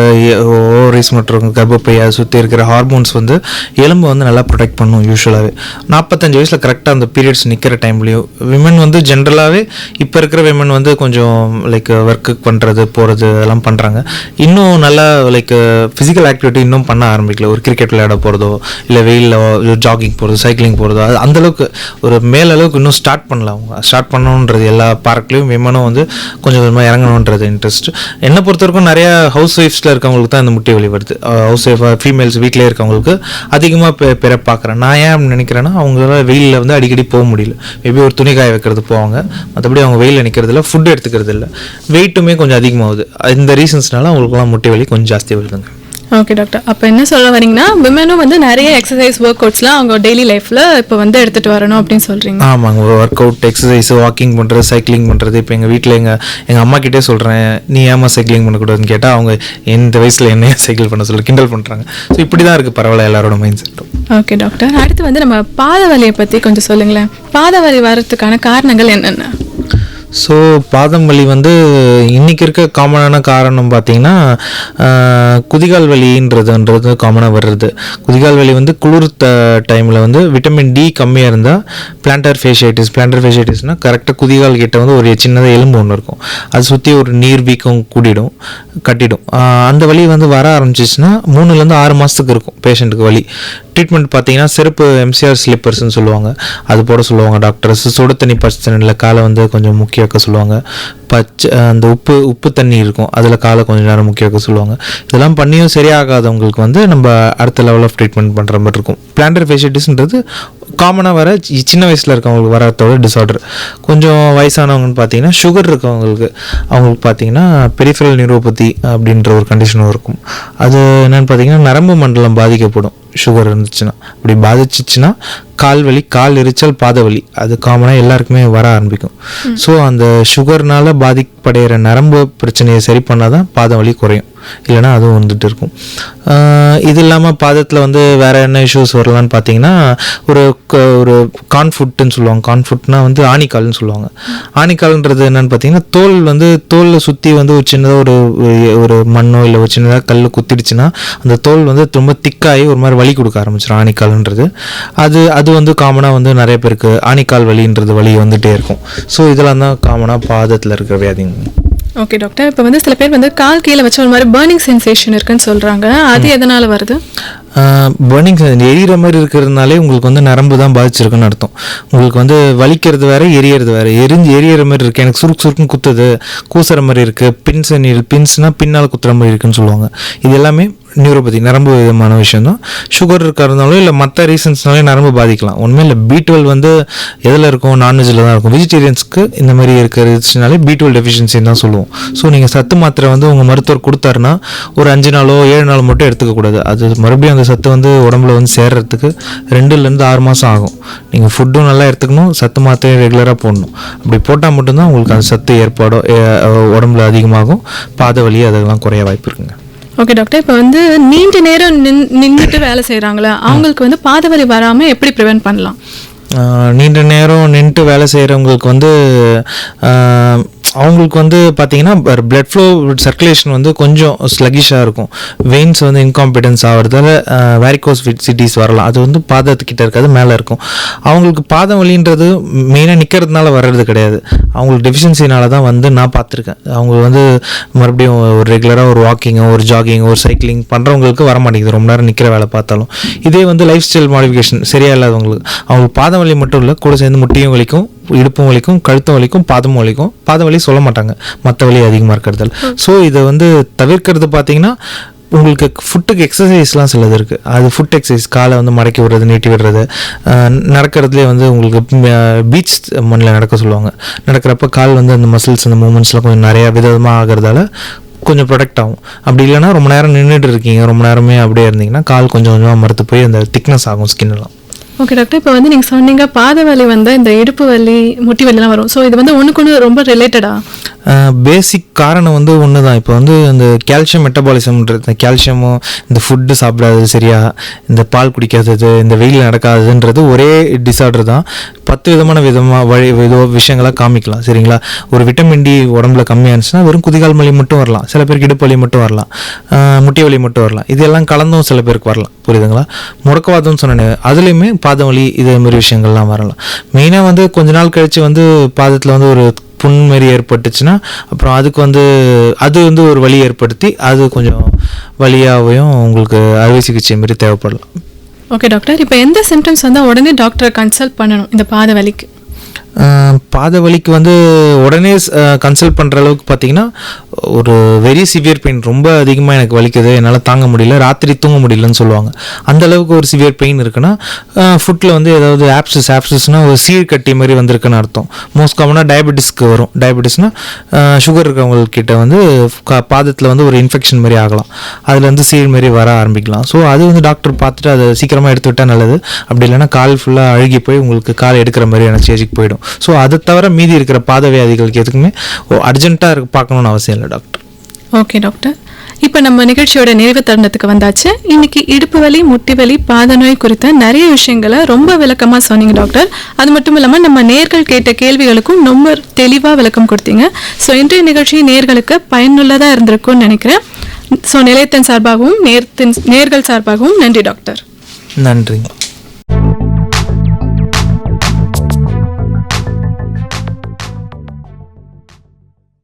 ஓவரிஸ் மற்றும் கர்ப்பப்பை அதை சுற்றி இருக்கிற ஹார்மோன்ஸ் வந்து எலும்பு வந்து நல்லா ப்ரொடெக்ட் பண்ணும். யூஸ்வலாகவே 45 வயசில் கரெக்டாக அந்த பீரியட்ஸ் நிற்கிற டைம்லேயும் விமன் வந்து ஜென்ரலாகவே இப்போ இருக்கிற விமன் வந்து கொஞ்சம் லைக் ஒர்க்கு பண்ணுறது போகிறது அதெல்லாம் பண்ணுறாங்க. இன்னும் நல்லா லைக் ஃபிசிக்கல் ஆக்டிவிட்டி இன்னும் பண்ண ஆரம்பிக்கல. ஒரு கிரிக்கெட் விளையாட போகிறதோ இல்லை வெயிலில் ஜாகிங் போகிறதோ சைக்கிளிங் போகிறதோ அது அந்தளவுக்கு ஒரு மேலளவுக்கு இன்னும் ஸ்டார்ட் பண்ணல. அவங்க ஸ்டார்ட் பண்ணணுன்றது எல்லா பார்க்லேயும் விமனும் வந்து கொஞ்சம் கொஞ்சமாக இறங்கணுன்றது இன்ட்ரெஸ்ட். என்னை பொறுத்த வரைக்கும் நிறையா ஹவுஸ் ஒய்ஃப்ஸில் இருக்கவங்களுக்கு தான் இந்த முட்டி வலி வருது. ஹவுஸ் ஒய்ஃபாக ஃபீமேல்ஸ் வீட்டிலே இருக்கவங்களுக்கு அதிகமாக பெற பார்க்குறேன். நான் ஏன் நினைக்கிறேன்னா அவங்களால வெயிலில் வந்து அடிக்கடி போக முடியல. மேபி ஒரு துணி காய வைக்கிறது போவாங்க, மற்றபடி அவங்க வெயிலில் நிற்கிறதில்ல, ஃபுட்டு எடுத்துக்கிறது இல்லை, வெயிட்டுமே கொஞ்சம் அதிகமாகுது. இந்த ரீசன்ஸ்னால அவங்களுக்குலாம் முட்டி வலி கொஞ்சம் ஜாஸ்தி வருதுங்க. Okay doctor. அப்போ என்ன சொல்ல வரீங்கன்னா விமனும் வந்து நிறைய எக்ஸசைஸ் ஒர்க் அவுட்ஸ்லாம் அவங்க டெய்லி லைஃப்பில் இப்போ வந்து எடுத்துகிட்டு வரணும் அப்படின்னு சொல்கிறீங்க? ஆமாங்க. ஒர்க் அவுட், எக்ஸசைஸ், வாக்கிங் பண்ணுறது, சைக்கிளிங் பண்ணுறது. இப்போ எங்கள் வீட்டில் எங்கள் அம்மா கிட்டே சொல்கிறேன், நீ ஏமா சைக்கிளிங் பண்ணக்கூடாதுன்னு கேட்டால் அவங்க இந்த வயசில் என்னையா சைக்கிள் பண்ண சொல்லி கிண்டல் பண்ணுறாங்க. ஸோ இப்படி தான் இருக்குது பரவாயில்ல எல்லாரோட மைண்ட் செட்டும். Okay doctor. அடுத்து வந்து நம்ம பாத வலியை பற்றி கொஞ்சம் சொல்லுங்களேன். பாத வலி வர்றதுக்கான காரணங்கள் என்னென்ன? ஸோ பாதம் வலி வந்து இன்றைக்கி இருக்க காமனான காரணம் பார்த்திங்கன்னா குதிகால் வலின்றது காமனாக வர்றது. குதிகால் வலி வந்து குளிர் டைமில் வந்து விட்டமின் டி கம்மியாக இருந்தால் பிளான்டர் ஃபேஷைட்டிஸ்னால் கரெக்டாக குதிகால் கிட்ட வந்து ஒரு சின்னதாக எலும்பு ஒன்று இருக்கும், அது சுற்றி ஒரு நீர் வீக்கம் கட்டிடும். அந்த வலி வந்து வர ஆரம்பிச்சிச்சுன்னா 3-6 மாதத்துக்கு இருக்கும் பேஷண்ட்டுக்கு வலி. ட்ரீட்மெண்ட் பார்த்தீங்கன்னா செருப்பு எம்சிஆர் ஸ்லிப்பர்ஸ்ன்னு சொல்லுவாங்க, அது போட சொல்லுவாங்க டாக்டர்ஸ். சுடு தண்ணி பச்சை தண்ணியில் காலை வந்து கொஞ்சம் முக்கிய வைக்க சொல்லுவாங்க. அந்த உப்பு தண்ணி இருக்கும், அதில் காலை கொஞ்சம் நேரம் முக்கிய வைக்க சொல்லுவாங்க. இதெல்லாம் பண்ணியும் சரியாகாதவங்களுக்கு வந்து நம்ம அடுத்த லெவல் ஆஃப் ட்ரீட்மெண்ட் பண்ணுற மாதிரி இருக்கும். பிளான்டர் ஃபேஷைட்டிஸ்ன்றது காமனாக வர சின்ன வயசில் இருக்கவங்களுக்கு வரத்தோட டிஸார்டர். கொஞ்சம் வயசானவங்கன்னு பார்த்தீங்கன்னா சுகர் இருக்கவங்களுக்கு பார்த்தீங்கன்னா பெரிஃபரல் நியூரோபதி அப்படின்ற ஒரு கண்டிஷனும் இருக்கும். அது என்னென்னு பார்த்தீங்கன்னா நரம்பு மண்டலம் பாதிக்கப்படும். சுகர் இருந்துச்சுன்னா அப்படி பாதிச்சிச்சுன்னா கால் வலி, கால் எரிச்சல், பாத வலி அது காமனாக எல்லாருக்குமே வர ஆரம்பிக்கும். ஸோ அந்த சுகர்னால் பாதிப்படைகிற நரம்பு பிரச்சனையை சரி பண்ணால் தான் பாத வலி குறையும், இல்லைனா அதுவும் வந்துட்டு இருக்கும். இது இல்லாமல் பாதத்தில் வந்து வேறு என்ன இஷ்யூஸ் வரலான்னு பார்த்தீங்கன்னா ஒரு கான்ஃபுட்டுன்னு சொல்லுவாங்க. கான்ஃபுட்னா வந்து ஆணிக்கால்னு சொல்லுவாங்க. ஆணிக்கால்ன்றது என்னென்னு பார்த்தீங்கன்னா தோலில் சுற்றி வந்து ஒரு சின்னதாக ஒரு மண்ணோ இல்லை ஒரு சின்னதாக கல் குத்திடுச்சுன்னா அந்த தோல் வந்து ரொம்ப திக்காகி ஒரு மாதிரி வலி கொடுக்க ஆரம்பிச்சிடும் ஆணிக்கால்ன்றது. அது வந்து காமனாக வந்து நிறைய பேருக்கு ஆணிக்கால் வலின்றது வலி வந்துகிட்டே இருக்கும். ஸோ இதெல்லாம் தான் காமனாக பாதத்தில் இருக்கிற வியாதிங்க. Okay doctor. இப்போ வந்து சில பேர் வந்து கால் கீழே வச்ச ஒரு மாதிரி பர்னிங் சென்சேஷன் இருக்குன்னு சொல்கிறாங்க, அது எதனால் வருது? பர்னிங் எரியிற மாதிரி இருக்கிறதுனாலே உங்களுக்கு வந்து நரம்பு தான் பாதிச்சிருக்குன்னு அர்த்தம். உங்களுக்கு வந்து வலிக்கிறது வேறு, எரியறது வேறு. எரியற மாதிரி இருக்குது, எனக்கு சுருக்குன்னு குத்துது, கூசுற மாதிரி இருக்குது, பின்ஸ்னால் பின்னால் குத்துற மாதிரி இருக்குன்னு சொல்லுவாங்க. இது எல்லாமே நியூரோபதி, நரம்பு விதமான விஷயம் தான். சுகர் இருக்கிறதுனாலும் இல்லை மற்ற ரீசன்ஸ்னாலே நரம்பு பாதிக்கலாம். உண்மையில் இல்லை, B12 வந்து எதில் இருக்கும்? நான்வெஜ்ஜில் தான் இருக்கும். வெஜிடேரியன்ஸ்க்கு இந்த மாதிரி இருக்கிறதுனாலே B12 டெஃபிஷியன்சின்னு தான் சொல்லுவோம். ஸோ நீங்கள் சத்து மாத்திரை வந்து உங்கள் மருத்துவர் கொடுத்தாருன்னா ஒரு 5 நாளோ 7 நாள் மட்டும் எடுத்துக்கக்கூடாது. அது மறுபடியும் அந்த சத்து வந்து உடம்புல வந்து சேர்றதுக்கு 2-6 மாதம் ஆகும். நீங்கள் ஃபுட்டும் நல்லா எடுத்துக்கணும், சத்து மாத்திரையும் ரெகுலராக போடணும். அப்படி போட்டால் மட்டும்தான் உங்களுக்கு அந்த சத்து ஏற்பாடோ உடம்புல அதிகமாகும், பாத வலி அதெல்லாம் குறைய வாய்ப்பு இருக்குங்க. Okay doctor. இப்போ வந்து நீண்ட நேரம் நின்றுட்டு வேலை செய்கிறாங்களா, அவங்களுக்கு வந்து பாத வலி வராமல் எப்படி ப்ரிவென்ட் பண்ணலாம்? நீண்ட நேரம் நின்றுட்டு வேலை செய்கிறவங்களுக்கு வந்து அவங்களுக்கு வந்து பார்த்திங்கன்னா பிளட் ஃப்ளோ சர்க்குலேஷன் வந்து கொஞ்சம் ஸ்லகிஷாக இருக்கும். வெயின்ஸ் வந்து இன்காம்பிடன்ஸ் ஆகிறதால வேரிகோஸ் சிட்டிஸ் வரலாம். அது வந்து பாதத்துக்கிட்ட இருக்காது, மேலே இருக்கும். அவங்களுக்கு பாதம் வலின்றது மெயினாக நிற்கிறதுனால வர்றது கிடையாது, அவங்களுக்கு டெஃபிஷியன்சினால தான் வந்து நான் பார்த்துருக்கேன். அவங்க வந்து மறுபடியும் ஒரு ரெகுலராக ஒரு வாக்கிங்கோ ஒரு ஜாகிங்கோ ஒரு சைக்கிளிங் பண்ணுறவங்களுக்கு வர மாட்டேங்குது, ரொம்ப நேரம் நிற்கிற வேலை பார்த்தாலும். இதே வந்து லைஃப் ஸ்டைல் மாடிஃபிகேஷன் சரியா இல்லாதவங்களுக்கு அவங்களுக்கு பாதம் வலி மட்டும் இல்லை, கூட சேர்ந்து முட்டியும் வலிக்கும், இடுப்பும் வலிக்கும், கழுத்தும் வலிக்கும், பாதமும் வலிக்கும். பாத வலி சொல்ல மாட்டாங்க, மற்ற வலி அதிகமாக இருக்கிறதால. ஸோ இதை வந்து தவிர்க்கிறது பார்த்தீங்கன்னா உங்களுக்கு ஃபுட்டுக்கு எக்ஸசைஸ்லாம் சிலது இருக்குது. அது ஃபுட் எக்ஸசைஸ், காலை வந்து மடக்கி விடுறது, நீட்டி விடுறது, நடக்கிறதுலே வந்து உங்களுக்கு பீச் மண்ணில் நடக்க சொல்லுவாங்க. நடக்கிறப்ப கால் வந்து அந்த மசில்ஸ் அந்த மூமெண்ட்ஸ்லாம் கொஞ்சம் நிறையா விதமாக ஆகிறதால கொஞ்சம் ப்ரொடெக்ட் ஆகும். அப்படி இல்லைன்னா ரொம்ப நேரம் நின்றுட்டு இருக்கீங்க, ரொம்ப நேரமே அப்படியே இருந்தீங்கன்னா கால் கொஞ்சம் கொஞ்சமாக மறுத்து போய் அந்த திக்னஸ் ஆகும் ஸ்கின்லாம். ஓகே டாக்டர், இப்போ வந்து நீங்கள் சொன்னீங்க பாத வலி வந்து இந்த இடுப்பு வலி முட்டி வலிலாம் வரும். ஸோ இது வந்து ஒன்றுக்கு ஒன்று ரொம்ப ரிலேட்டடா? பேசிக் காரணம் வந்து ஒன்று தான். இப்போ வந்து இந்த கால்சியம் மெட்டபாலிசம்ன்றது, இந்த கால்சியமும் இந்த ஃபுட்டு சாப்பிடாதது சரியா, இந்த பால் குடிக்காதது, இந்த வெயில் நடக்காததுன்றது ஒரே டிஸார்டர் தான். 10 விதமான விஷயங்களாக காமிக்கலாம் சரிங்களா. ஒரு விட்டமின் டி உடம்புல கம்மியாக இருந்துச்சுன்னா வெறும் குதிகால் வலி மட்டும் வரலாம், சில பேருக்கு இடுப்பு வலி மட்டும் வரலாம், முட்டி வலி மட்டும் வரலாம். இதெல்லாம் கலந்தும் சில பேருக்கு வரலாம், புரியுதுங்களா. முடக்கவாதம்னு சொன்னேன், அதுலேயுமே பாதம் வலி இதே மாதிரி விஷயங்கள்லாம் வரலாம். மெயினாக வந்து கொஞ்ச நாள் கழித்து வந்து பாதத்தில் வந்து ஒரு புண் மாரி ஏற்பட்டுச்சுன்னா அப்புறம் அதுக்கு வந்து அது வந்து ஒரு வலி ஏற்படுத்தி அது கொஞ்சம் வலியாகவும் உங்களுக்கு அறுவை சிகிச்சை மாரி தேவைப்படலாம். ஓகே டாக்டர், இப்போ எந்த சிம்டம்ஸ் வந்தால் உடனே டாக்டரை கன்சல்ட் பண்ணணும் இந்த பாத வலிக்கு? பாத வலிக்கு வந்து உடனே கன்சல்ட் பண்ணுற அளவுக்கு பார்த்தீங்கன்னா ஒரு வெரி சிவியர் பெயின், ரொம்ப அதிகமாக எனக்கு வலிக்குது, என்னால் தாங்க முடியல, ராத்திரி தூங்க முடியலன்னு சொல்லுவாங்க. அந்த அளவுக்கு ஒரு சிவியர் பெயின் இருக்குன்னா ஃபுட்டில் வந்து ஏதாவது ஆப்சஸ்னால் ஒரு சீழ் கட்டி மாதிரி வந்திருக்குன்னு அர்த்தம். மோஸ்ட் காமனாக டயபெட்டிஸ்க்கு வரும். டயபெட்டிஸ்னால் சுகர் இருக்கவங்கக்கிட்ட வந்து பாதத்தில் வந்து ஒரு இன்ஃபெக்ஷன் மாதிரி ஆகலாம், அதில் வந்து சீழ் மாதிரி வர ஆரம்பிக்கலாம். ஸோ அது வந்து டாக்டர் பார்த்துட்டு அதை சீக்கிரமாக எடுத்து விட்டால் நல்லது. அப்படி இல்லைன்னா கால் ஃபுல்லாக அழுகி போய் உங்களுக்கு கால் எடுக்கிற மாதிரியான ஸ்டேஜுக்கு போயிடும். ஸோ அதை தவிர மீதி இருக்கிற பாத வியாதிகளுக்கு எதுக்குமே அர்ஜென்ட்டாக பார்க்கணுன்னு அவசியம் இல்லை டாக்டர். ஓகே டாக்டர், இப்போ நம்ம நிகழ்ச்சியோட நிறைவு தருணத்துக்கு வந்தாச்சு. இன்னைக்கு இடுப்பு வலி, முட்டி வலி, பாத நோய் குறித்த நிறைய விஷயங்களை ரொம்ப விளக்கமாக சொன்னீங்க டாக்டர். அது மட்டும் இல்லாமல் நம்ம நேர்கள் கேட்ட கேள்விகளுக்கும் ரொம்ப தெளிவாக விளக்கம் கொடுத்தீங்க. ஸோ இன்றைய நிகழ்ச்சி நேர்களுக்கு பயனுள்ளதாக இருந்திருக்கும்னு நினைக்கிறேன். ஸோ நிலையத்தின் சார்பாகவும் நேர்கள் சார்பாகவும் நன்றி டாக்டர். நன்றிங்க.